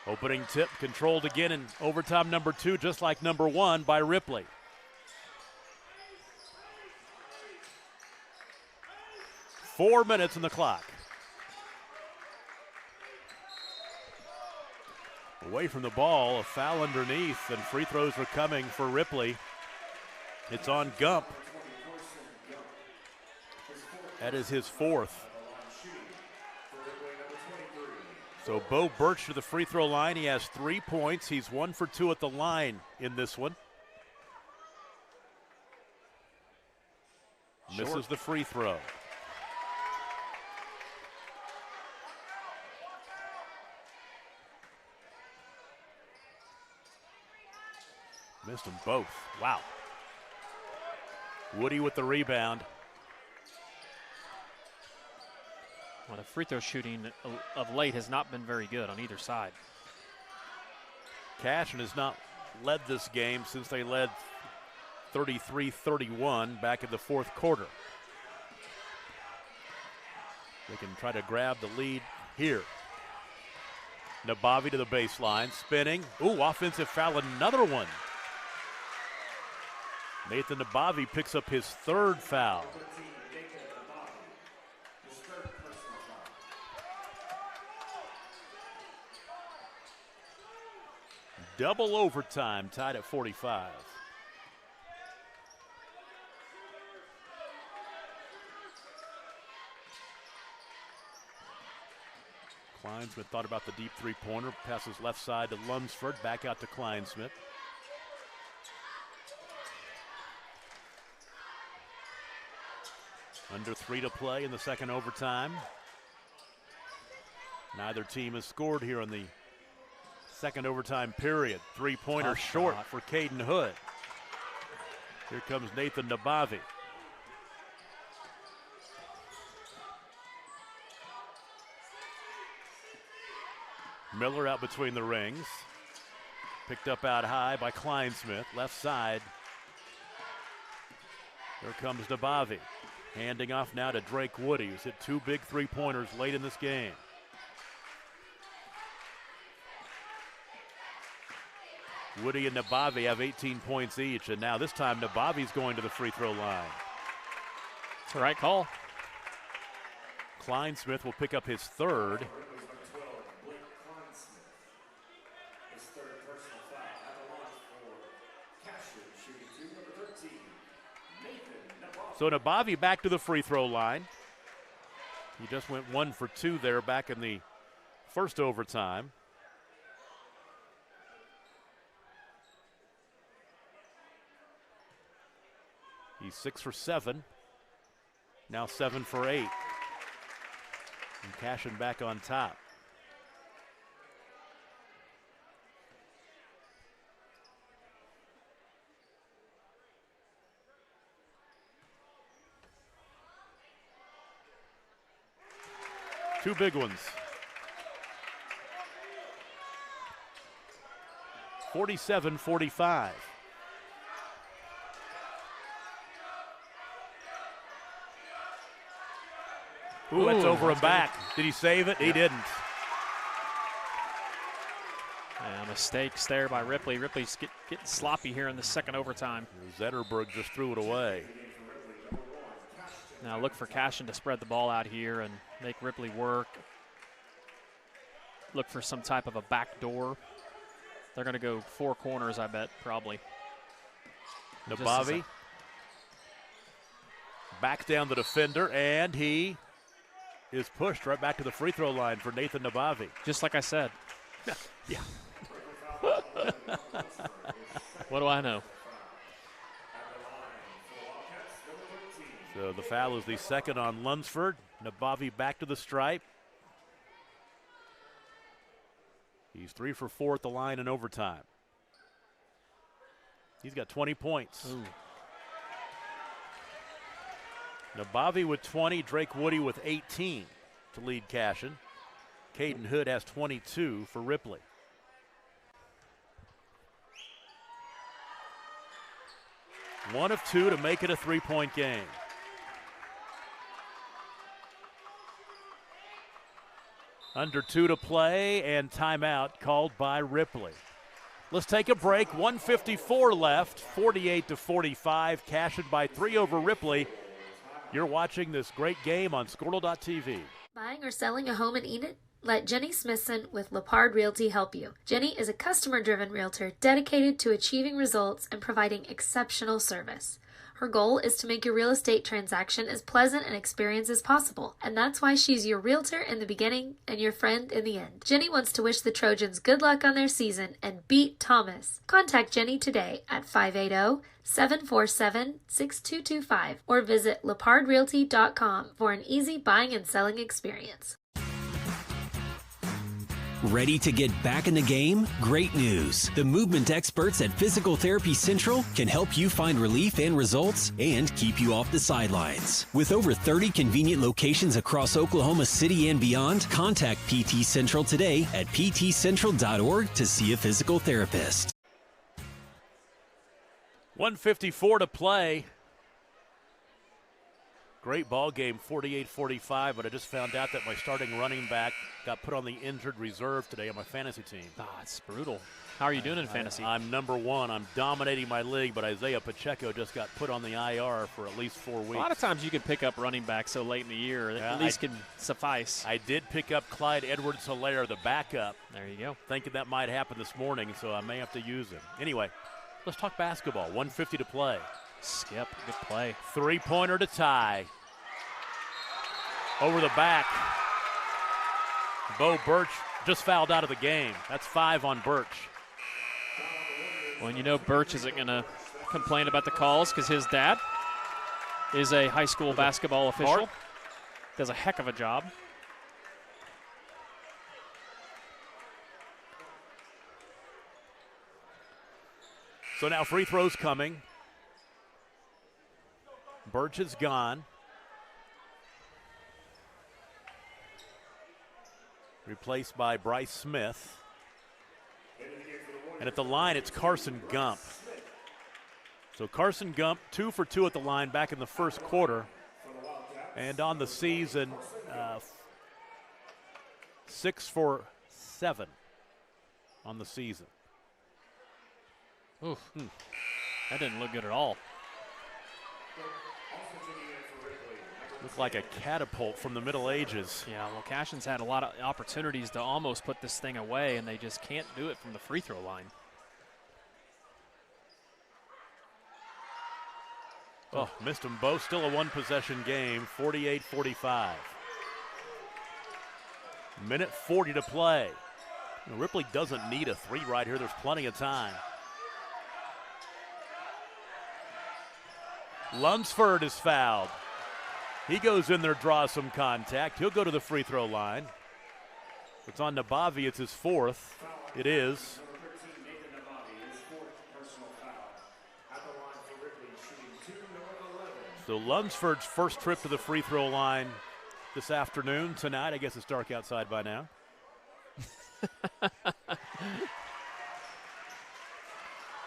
Speaker 3: Opening tip controlled again in overtime number 2, just like number 1 by Ripley. Four minutes on the clock. Away from the ball, a foul underneath, and free throws are coming for Ripley. It's on Gump. That is his 4th. So Bo Birch to the free throw line. He has 3 points. He's 1 for 2 at the line in this one. Misses the free throw. Missed them both. Wow. Woody with the rebound.
Speaker 6: Well, the free throw shooting of late has not been very good on either side.
Speaker 3: Cashion has not led this game since they led 33-31 back in the 4th quarter. They can try to grab the lead here. Nabavi to the baseline, spinning. Ooh, offensive foul, another one. Nathan Nabavi picks up his 3rd foul. Double overtime, tied at 45. Kleinsmith thought about the deep three-pointer, passes left side to Lunsford, back out to Kleinsmith. Under 3 to play in the second overtime. Neither team has scored here in the second overtime period. Three-pointer short for Caden Hood. Here comes Nathan Nabavi. Miller out between the rings. Picked up out high by Kleinsmith. Left side. Here comes Nabavi. Handing off now to Drake Woody, who's hit 2 big three-pointers late in this game. Woody and Nabavi have 18 points each, and now this time Nabavi's going to the free throw line.
Speaker 6: It's the right call.
Speaker 3: Kleinsmith will pick up his 3rd. So Nabavi back to the free throw line. He just went 1 for 2 there back in the first overtime. He's 6 for 7 Now 7 for 8. And Cashion back on top. Two big ones. 47-45. Ooh, that's over and back. Did he save it? Yeah. He didn't.
Speaker 6: Yeah, mistakes there by Ripley. Ripley's getting sloppy here in the second overtime.
Speaker 3: Zetterberg just threw it away.
Speaker 6: Now look for Cashion to spread the ball out here and make Ripley work. Look for some type of a back door. They're going to go four corners, I bet, probably.
Speaker 3: Nabavi backs down the defender, and he is pushed right back to the free throw line for Nathan Nabavi.
Speaker 6: Just like I said.
Speaker 3: Yeah.
Speaker 6: What do I know?
Speaker 3: So the foul is the second on Lunsford. Nabavi back to the stripe. He's 3 for 4 at the line in overtime. He's got 20 points.
Speaker 6: Ooh.
Speaker 3: Nabavi with 20, Drake Woody with 18 to lead Cashion. Caden Hood has 22 for Ripley. One of two to make it a three-point game. Under 2 to play, and timeout called by Ripley. Let's take a break. 1:54 left, 48-45. Cashion by 3 over Ripley. You're watching this great game on Squirtle.tv.
Speaker 8: Buying or selling a home in Enid? Let Jenny Smithson with Lepard Realty help you. Jenny is a customer-driven realtor dedicated to achieving results and providing exceptional service. Her goal is to make your real estate transaction as pleasant an experience as possible, and that's why she's your realtor in the beginning and your friend in the end. Jenny wants to wish the Trojans good luck on their season and beat Thomas. Contact Jenny today at 580-747-6225 or visit lepardrealty.com for an easy buying and selling experience.
Speaker 14: Ready to get back in the game? Great news. The movement experts at Physical Therapy Central can help you find relief and results and keep you off the sidelines. With over 30 convenient locations across Oklahoma City and beyond, contact PT Central today at ptcentral.org to see a physical therapist.
Speaker 3: 1:54 to play. Great ball game, 48-45, but I just found out that my starting running back got put on the injured reserve today on my fantasy team.
Speaker 6: It's brutal. How are you doing in fantasy?
Speaker 3: I'm number 1. I'm dominating my league, but Isaiah Pacheco just got put on the IR for at least 4 weeks.
Speaker 6: A lot of times you can pick up running back so late in the year. At least can suffice.
Speaker 3: I did pick up Clyde Edwards-Helaire, the backup.
Speaker 6: There you go.
Speaker 3: Thinking that might happen this morning, so I may have to use him. Anyway, let's talk basketball. 1:50 to play.
Speaker 6: Skip, good play.
Speaker 3: Three-pointer to tie. Over the back. Bo Birch just fouled out of the game. That's 5 on Birch.
Speaker 6: Well, you know Birch isn't going to complain about the calls because his dad is a high school basketball official. Does a heck of a job.
Speaker 3: So now free throws coming. Birch is gone. Replaced by Bryce Smith. And at the line, it's Carson Gump. So Carson Gump, 2 for 2 at the line back in the first quarter. And on the season, 6 for 7 on the season.
Speaker 6: Oof. That didn't look good at all.
Speaker 3: Looked like a catapult from the Middle Ages.
Speaker 6: Yeah, well, Cashion's had a lot of opportunities to almost put this thing away, and they just can't do it from the free throw line.
Speaker 3: Oh, missed them both. Still a one-possession game, 48-45. Minute 40 to play. Ripley doesn't need a 3 right here. There's plenty of time. Lunsford is fouled. He goes in there, draws some contact. He'll go to the free throw line. It's on Nabavi. It's his fourth. It is. So Lunsford's first trip to the free throw line this afternoon. Tonight, I guess it's dark outside by now.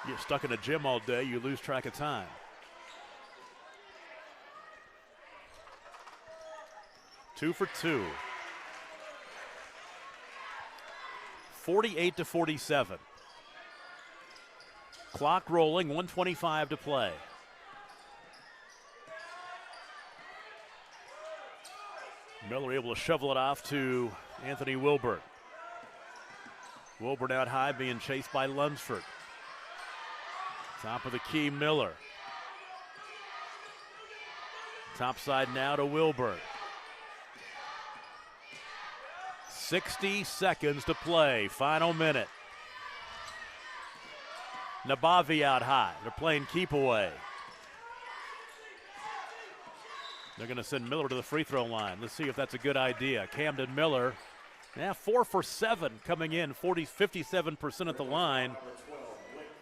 Speaker 3: You're stuck in a gym all day, you lose track of time. Two for two. 48-47. Clock rolling, 1:25 to play. Miller able to shovel it off to Anthony Wilburn. Wilburn out high, being chased by Lunsford. Top of the key, Miller. Top side now to Wilburn. 60 seconds to play, final minute. Nabavi out high. They're playing keep away. They're going to send Miller to the free throw line. Let's see if that's a good idea. Camden Miller, 4 for 7 coming in, 57% at the line.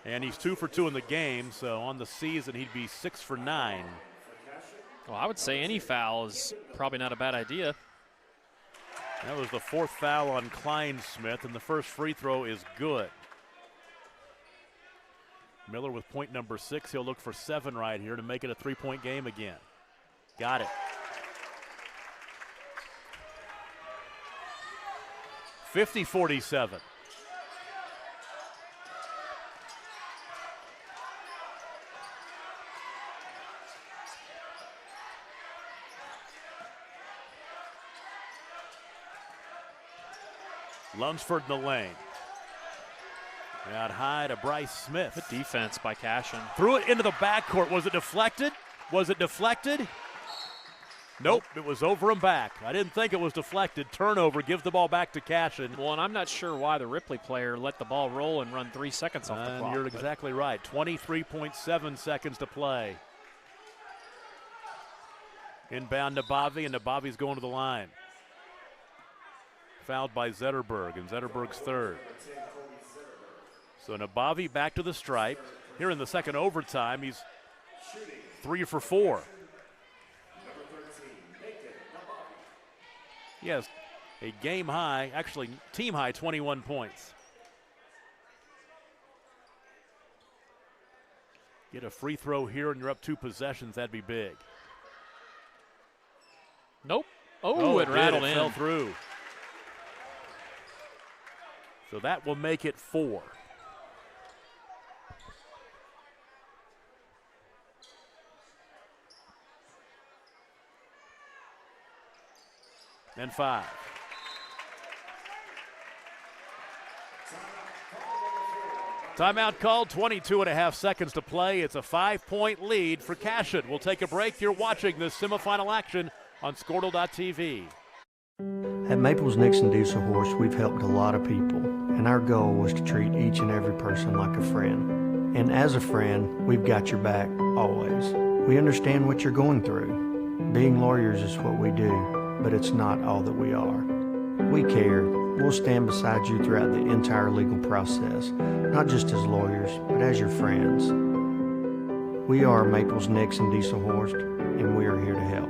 Speaker 3: And he's 2 for 2 in the game, so on the season he'd be 6 for 9.
Speaker 6: Well, I would say any foul is probably not a bad idea.
Speaker 3: That was the fourth foul on Kleinsmith, and the first free throw is good. Miller with point number 6. He'll look for 7 right here to make it a 3-point game again. Got it. (50-47). Lunsford in the lane. Out high to Bryce Smith.
Speaker 6: Good defense by Cashion.
Speaker 3: Threw it into the backcourt. Was it deflected? Was it deflected? Nope, it was over and back. I didn't think it was deflected. Turnover, gives the ball back to Cashion.
Speaker 6: Well, and I'm not sure why the Ripley player let the ball roll and run 3 seconds off the clock.
Speaker 3: You're exactly right. 23.7 seconds to play. Inbound Nabavi, and Nabavi's going to the line. Fouled by Zetterberg, and Zetterberg's third. So Nabavi back to the stripe. Here in the second overtime, he's 3 for 4. He has a game high, actually team high, 21 points. Get a free throw here and you're up 2 possessions, that'd be big.
Speaker 6: Nope. Oh, it rattled in.
Speaker 3: Fell through. So that will make it 4. And 5. Timeout called, 22.5 seconds to play. It's a 5-point lead for Cashion. We'll take a break. You're watching this semifinal action on Squirtle.tv.
Speaker 15: At Maples Nixon Diesel Horse, we've helped a lot of people, and our goal was to treat each and every person like a friend. And as a friend, we've got your back, always. We understand what you're going through. Being lawyers is what we do, but it's not all that we are. We care. We'll stand beside you throughout the entire legal process, not just as lawyers, but as your friends. We are Maples Nixon Diesel Horse, and we are here to help.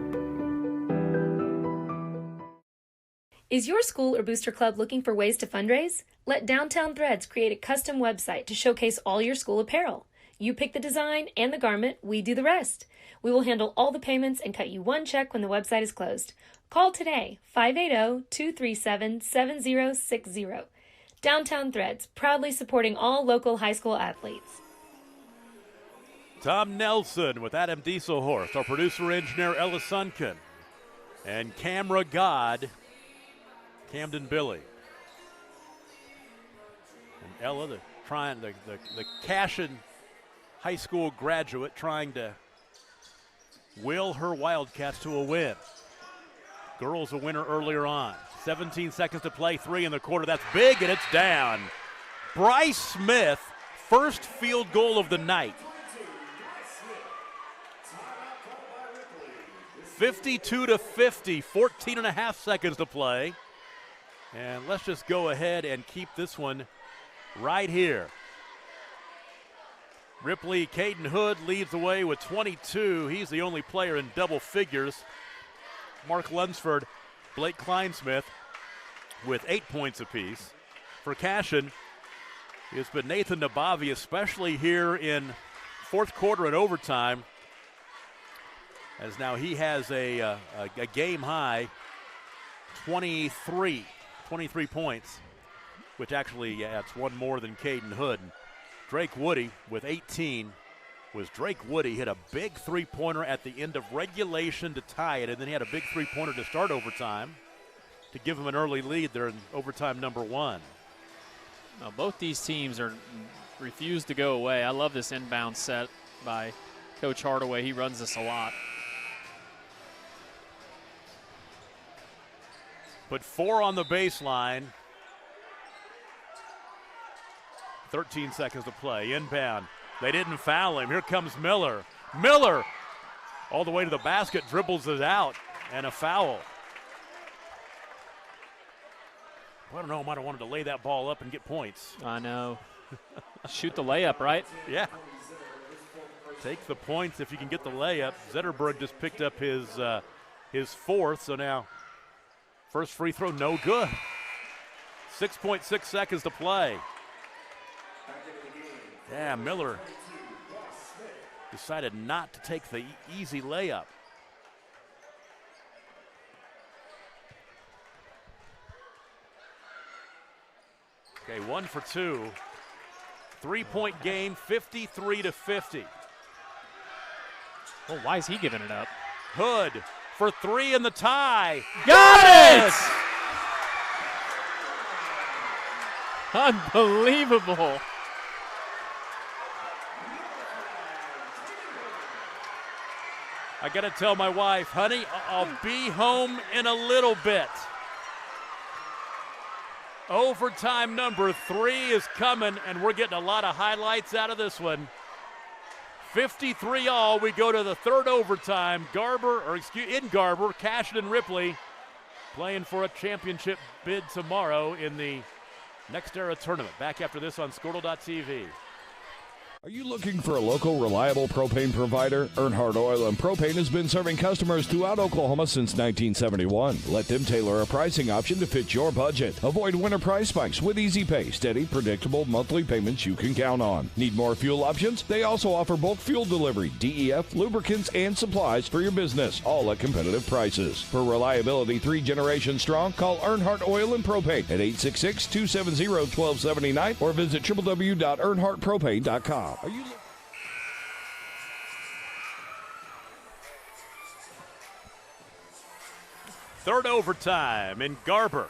Speaker 8: Is your school or booster club looking for ways to fundraise? Let Downtown Threads create a custom website to showcase all your school apparel. You pick the design and the garment, we do the rest. We will handle all the payments and cut you one check when the website is closed. Call today, 580-237-7060. Downtown Threads, proudly supporting all local high school athletes.
Speaker 3: Tom Nelson with Adam Dieselhorst, our producer-engineer Ella Sunken, and camera god Camden Billy. And Ella, the Cashion high school graduate, trying to will her Wildcats to a win. Girls a winner earlier on. 17 seconds to play, 3 in the quarter. That's big, and it's down. Bryce Smith, first field goal of the night. 52-50, 14 and a half seconds to play. And let's just go ahead and keep this one right here. Ripley, Caden Hood leads the way with 22. He's the only player in double figures. Mark Lunsford, Blake Kleinsmith with 8 points apiece. For Cashion, it's been Nathan Nabavi, especially here in fourth quarter and overtime, as now he has a game high 23 points, which actually, it's one more than Caden Hood. Drake Woody with 18. Drake Woody hit a big three-pointer at the end of regulation to tie it, and then he had a big three-pointer to start overtime to give him an early lead there in overtime number 1.
Speaker 6: Now, both these teams refuse to go away. I love this inbound set by Coach Hardaway. He runs this a lot.
Speaker 3: Put 4 on the baseline. 13 seconds to play. Inbound. They didn't foul him. Here comes Miller. Miller all the way to the basket, dribbles it out, and a foul. I don't know. I might have wanted to lay that ball up and get points.
Speaker 6: I know. Shoot the layup, right?
Speaker 3: Yeah. Take the points if you can get the layup. Zetterberg just picked up his fourth, so now first free throw, no good. 6.6 seconds to play. Yeah, Miller decided not to take the easy layup. Okay, 1 for 2. 3-point game, 53-50.
Speaker 6: Well, why is he giving it up?
Speaker 3: Hood for 3 in the tie.
Speaker 6: Got it! Unbelievable.
Speaker 3: I got to tell my wife, honey, I'll be home in a little bit. Overtime number 3 is coming, and we're getting a lot of highlights out of this one. 53-all. We go to the third overtime. In Garber, Cashion and Ripley playing for a championship bid tomorrow in the Next Era tournament. Back after this on Squirtle.tv.
Speaker 2: Are you looking for a local, reliable propane provider? Earnhardt Oil and Propane has been serving customers throughout Oklahoma since 1971. Let them tailor a pricing option to fit your budget. Avoid winter price spikes with easy pay, steady, predictable monthly payments you can count on. Need more fuel options? They also offer bulk fuel delivery, DEF, lubricants, and supplies for your business, all at competitive prices. For reliability 3 generations strong, call Earnhardt Oil and Propane at 866-270-1279 or visit www.earnhardtpropane.com. Are you
Speaker 3: third overtime in Garber.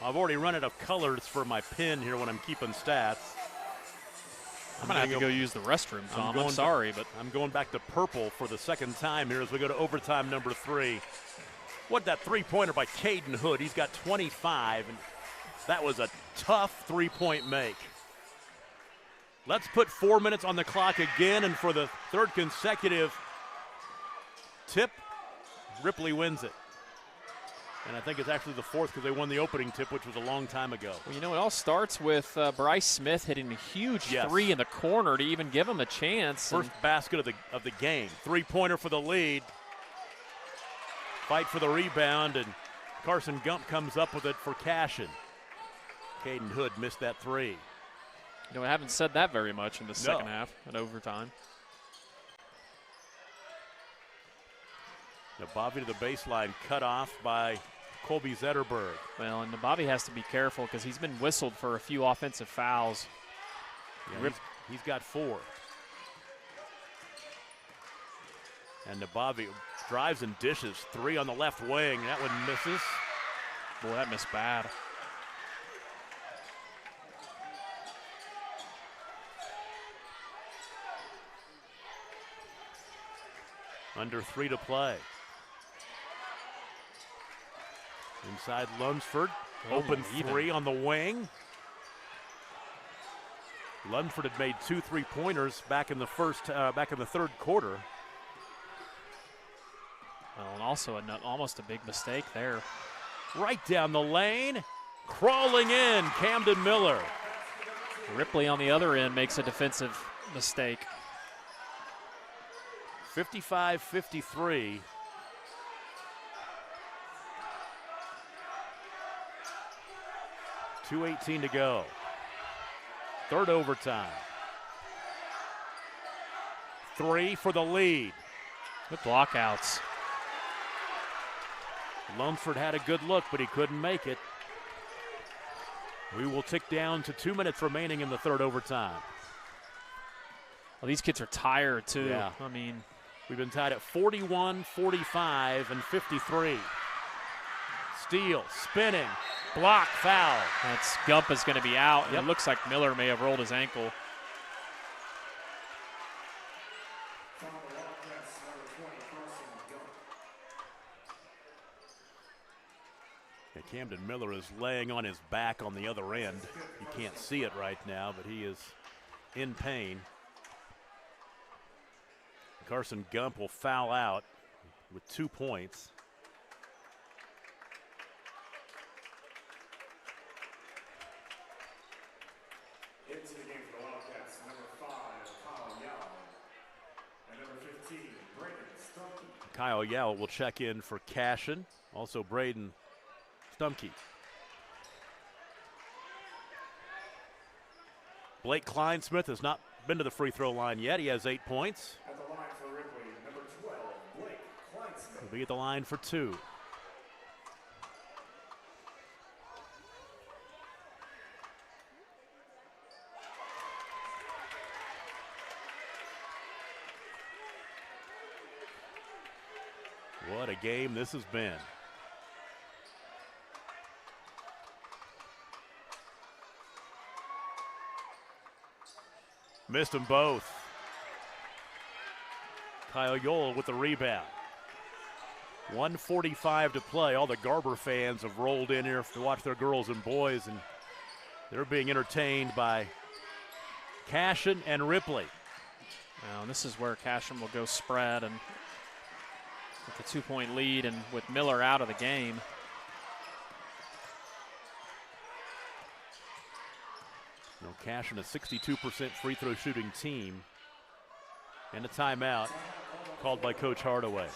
Speaker 3: I've already run out of colors for my pen here when I'm keeping stats.
Speaker 6: I'm going to have to go use the restroom, Tom. I'm sorry, but
Speaker 3: I'm going back to purple for the second time here as we go to overtime number 3. What that three-pointer by Caden Hood. He's got 25, and that was a tough three-point make. Let's put 4 minutes on the clock again, and for the third consecutive tip, Ripley wins it. And I think it's actually the fourth because they won the opening tip, which was a long time ago.
Speaker 6: Well, you know, it all starts with Bryce Smith hitting a huge three in the corner to even give him a chance.
Speaker 3: First basket of the game. Three-pointer for the lead. Fight for the rebound, and Carson Gump comes up with it for Cashion. Caden Hood missed that three.
Speaker 6: You know, I haven't said that very much in the second half at overtime.
Speaker 3: Nabavi to the baseline, cut off by Colby Zetterberg.
Speaker 6: Well, and Nabavi has to be careful because he's been whistled for a few offensive fouls.
Speaker 3: Yeah, he's got 4. And Nabavi drives and dishes. 3 on the left wing. That one misses.
Speaker 6: Boy, that missed bad.
Speaker 3: Under 3 to play. Inside Lunsford. Open 3 on the wing. Lunsford had made 2 3-pointers back in the third quarter.
Speaker 6: Well, and also almost a big mistake there.
Speaker 3: Right down the lane, crawling in, Camden Miller.
Speaker 6: Ripley on the other end makes a defensive mistake.
Speaker 3: 55-53. .218 to go. Third overtime. 3 for the lead.
Speaker 6: Good blockouts.
Speaker 3: Lunsford had a good look, but he couldn't make it. We will tick down to 2 minutes remaining in the third overtime.
Speaker 6: Well, these kids are tired, too.
Speaker 3: Yeah.
Speaker 6: I mean,
Speaker 3: we've been tied at 41, 45, and 53. Steele, spinning, block, foul.
Speaker 6: That's Gump is going to be out. Yep. It looks like Miller may have rolled his ankle.
Speaker 3: Yeah, Camden Miller is laying on his back on the other end. You can't see it right now, but he is in pain. Carson Gump will foul out with 2 points.
Speaker 16: Into the game for the Wildcats, number 5, Kyle Yao, and number 15, Braden Stumpke.
Speaker 3: Kyle Yao will check in for Cashion, also Braden Stumpke. Blake Kleinsmith has not been to the free throw line yet. He has 8 points.
Speaker 16: At the line for Ripley, number 12, Blake Kleinsmith.
Speaker 3: He'll be at the line for 2. What a game this has been. Missed them both. Kyle Yole with the rebound. 1:45 to play. All the Garber fans have rolled in here to watch their girls and boys, and they're being entertained by Cashion and Ripley.
Speaker 6: Now, and this is where Cashion will go spread and with the 2-point lead and with Miller out of the game.
Speaker 3: You know, Cashion, a 62% free throw shooting team. And a timeout called by Coach Hardaway.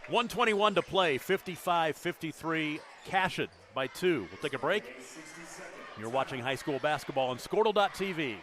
Speaker 3: 1:21 to play, 55-53, Cashion by 2. We'll take a break. You're watching high school basketball on Scortle.tv.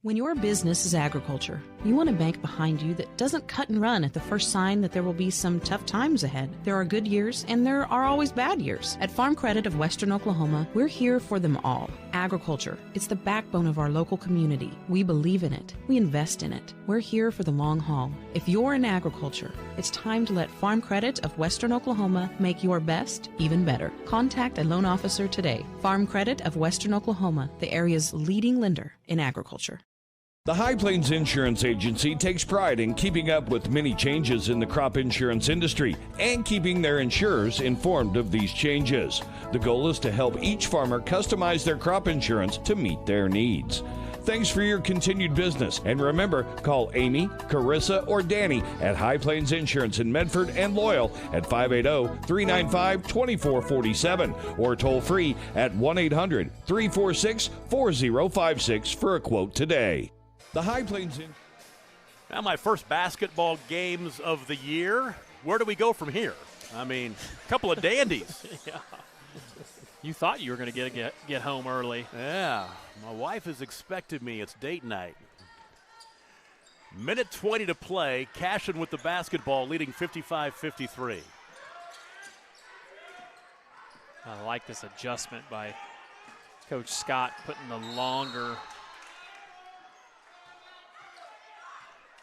Speaker 1: When your business is agriculture, you want a bank behind you that doesn't cut and run at the first sign that there will be some tough times ahead. There are good years and there are always bad years. At Farm Credit of Western Oklahoma, we're here for them all. Agriculture, it's the backbone of our local community. We believe in it. We invest in it. We're here for the long haul. If you're in agriculture, it's time to let Farm Credit of Western Oklahoma make your best even better. Contact a loan officer today. Farm Credit of Western Oklahoma, the area's leading lender in agriculture.
Speaker 2: The High Plains Insurance Agency takes pride in keeping up with many changes in the crop insurance industry and keeping their insurers informed of these changes. The goal is to help each farmer customize their crop insurance to meet their needs. Thanks for your continued business. And remember, call Amy, Carissa, or Danny at High Plains Insurance in Medford and Loyal at 580-395-2447 or toll free at 1-800-346-4056 for a quote today. The High Plains
Speaker 3: Now my first basketball games of the year. Where do we go from here? I mean, a couple of dandies.
Speaker 6: Yeah. You thought you were going to get home early.
Speaker 3: Yeah. My wife has expected me. It's date night. Minute 20 to play. Cashion with the basketball, leading 55-53.
Speaker 6: I like this adjustment by Coach Scott, putting the longer.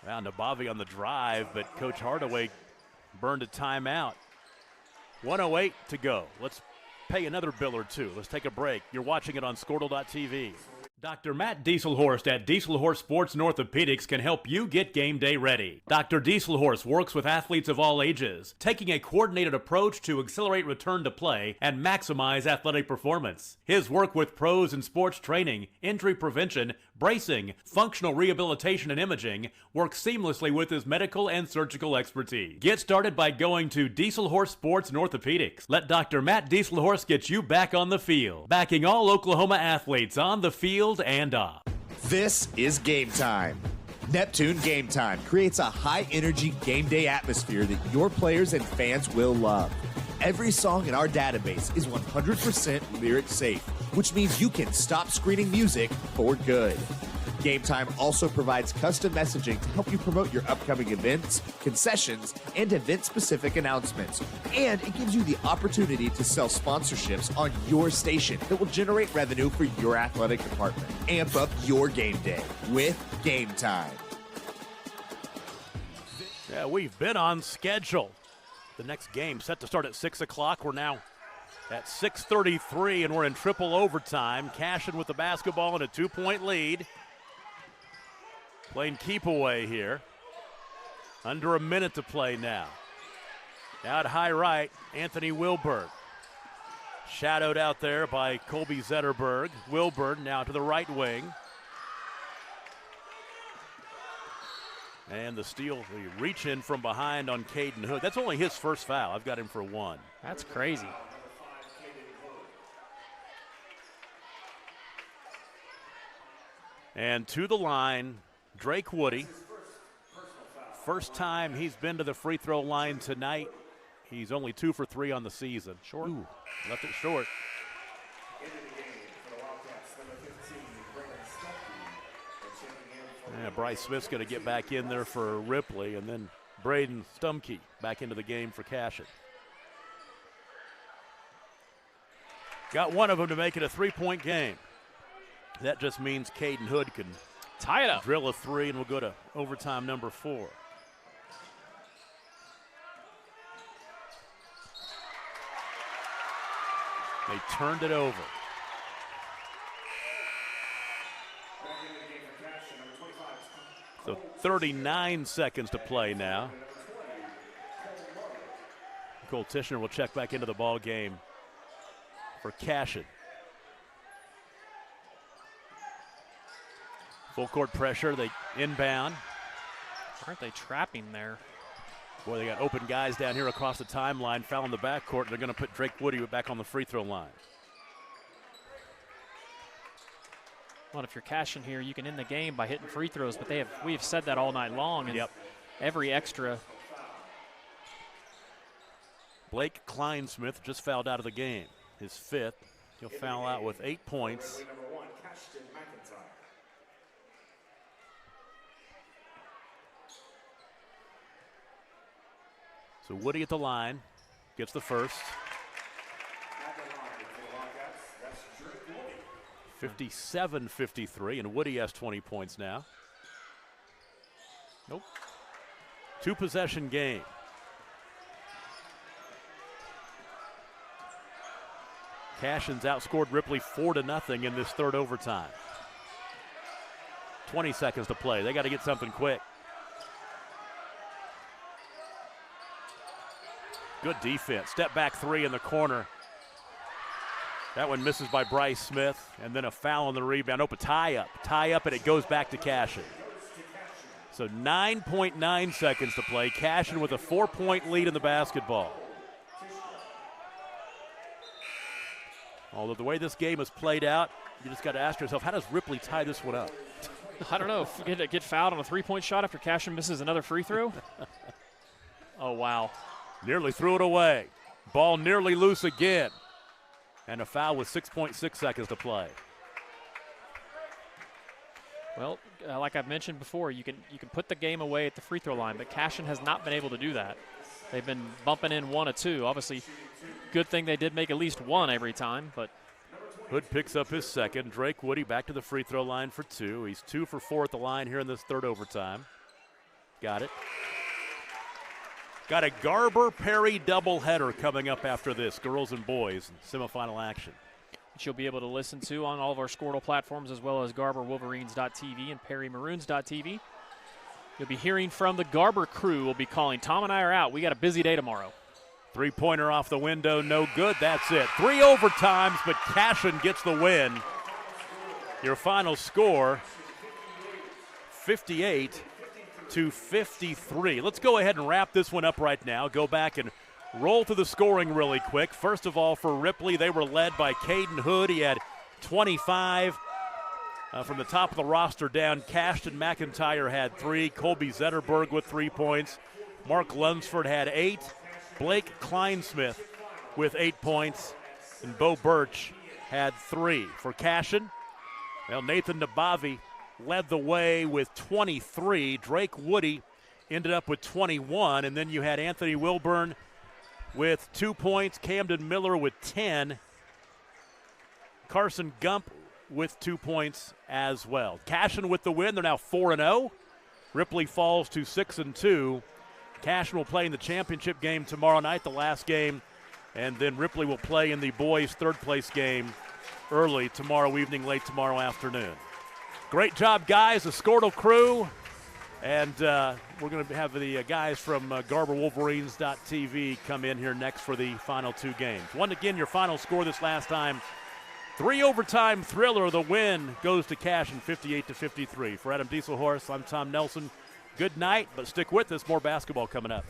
Speaker 3: Well, Nabavi on the drive, but Coach Hardaway burned a timeout. 1:08 to go. Let's pay another bill or two. Let's take a break. You're watching it on Scortle.tv. Dr. Matt Dieselhorst at Dieselhorst Sports and Orthopedics can help you get game day ready. Dr. Dieselhorst works with athletes of all ages, taking a coordinated approach to accelerate return to play and maximize athletic performance. His work with pros in sports training, injury prevention, Bracing, functional rehabilitation, and imaging work seamlessly with his medical and surgical expertise. Get started by going to Dieselhorse Sports and Orthopedics. Let Dr. Matt Dieselhorse get you back on the field, backing all Oklahoma athletes on the field and off.
Speaker 4: This is Game Time. Neptune Game Time creates a high-energy game day atmosphere that your players and fans will love. Every song in our database is 100% lyric safe, which means you can stop screening music for good. Game Time also provides custom messaging to help you promote your upcoming events, concessions, and event-specific announcements. And it gives you the opportunity to sell sponsorships on your station that will generate revenue for your athletic department. Amp up your game day with Game Time.
Speaker 3: Yeah, we've been on schedule. The next game set to start at 6 o'clock. We're now at 6:33, and we're in triple overtime. Cashion with the basketball and a 2-point lead. Playing keep away here. Under a minute to play now. Now at high right, Anthony Wilburn. Shadowed out there by Colby Zetterberg. Wilburn now to the right wing. And the steal, the reach in from behind on Caden Hood. That's only his first foul. I've got him for 1.
Speaker 6: That's crazy.
Speaker 3: And to the line, Drake Woody. First time he's been to the free throw line tonight. He's only 2 for 3 on the season. Short. Ooh, left it short. Yeah, Bryce Smith's going to get back in there for Ripley, and then Braden Stumkey back into the game for Cashion. Got one of them to make it a 3-point game. That just means Caden Hood can
Speaker 6: tie it up,
Speaker 3: drill a 3, and we'll go to overtime number 4. They turned it over. So 39 seconds to play now. Cole Tishner will check back into the ball game for Cashion. Full court pressure, they inbound.
Speaker 6: Aren't they trapping there?
Speaker 3: Boy, they got open guys down here across the timeline, foul in the backcourt. They're going to put Drake Woody back on the free throw line.
Speaker 6: Well, if you're Cashion here, you can end the game by hitting free throws, but we've said that all night long, and every extra.
Speaker 3: Blake Kleinsmith just fouled out of the game, his 5th. He'll foul out with 8 points. So Woody at the line, gets the first. 57-53, and Woody has 20 points now. Nope. 2-possession game. Cashion's outscored Ripley 4-0 in this third overtime. 20 seconds to play. They got to get something quick. Good defense. Step back 3 in the corner. That one misses by Bryce Smith, and then a foul on the rebound. Open tie up, and it goes back to Cashion. So 9.9 seconds to play. Cashion with a 4-point lead in the basketball. Although the way this game has played out, you just got to ask yourself, how does Ripley tie this one up?
Speaker 6: I don't know. If you get fouled on a 3-point shot after Cashion misses another free throw. Oh, wow.
Speaker 3: Nearly threw it away. Ball nearly loose again. And a foul with 6.6 seconds to play.
Speaker 6: Well, like I've mentioned before, you can put the game away at the free throw line, but Cashion has not been able to do that. They've been bumping in 1 or 2. Obviously, good thing they did make at least 1 every time, but
Speaker 3: Hood picks up his second. Drake Woody back to the free throw line for 2. He's 2 for 4 at the line here in this third overtime. Got it. Got a Garber-Perry doubleheader coming up after this, girls and boys, in semifinal action.
Speaker 6: Which you'll be able to listen to on all of our Squirtle platforms, as well as GarberWolverines.tv and PerryMaroons.tv. You'll be hearing from the Garber crew. We'll be calling. Tom and I are out. We got a busy day tomorrow.
Speaker 3: 3-pointer off the window, no good. That's it. 3 overtimes, but Cashion gets the win. Your final score, 58-53. Let's go ahead and wrap this one up right now. Go back and roll through the scoring really quick. First of all, for Ripley, they were led by Caden Hood. He had 25. From the top of the roster down, Cashion McIntyre had 3. Colby Zetterberg with 3 points. Mark Lunsford had 8. Blake Kleinsmith with 8 points. And Bo Birch had 3. For Cashion, well, Nathan Nabavi led the way with 23. Drake Woody ended up with 21. And then you had Anthony Wilburn with 2 points. Camden Miller with 10. Carson Gump with 2 points as well. Cashion with the win. They're now 4-0. Ripley falls to 6-2. Cashion will play in the championship game tomorrow night, the last game, and then Ripley will play in the boys' third-place game early tomorrow evening, late tomorrow afternoon. Great job, guys, the Scortle crew, and we're going to have the guys from GarberWolverines.tv come in here next for the final 2 games. Once again, your final score this last time, 3-overtime thriller. The win goes to Cashion, 58-53. For Adam Dieselhorst, I'm Tom Nelson. Good night, but stick with us. More basketball coming up.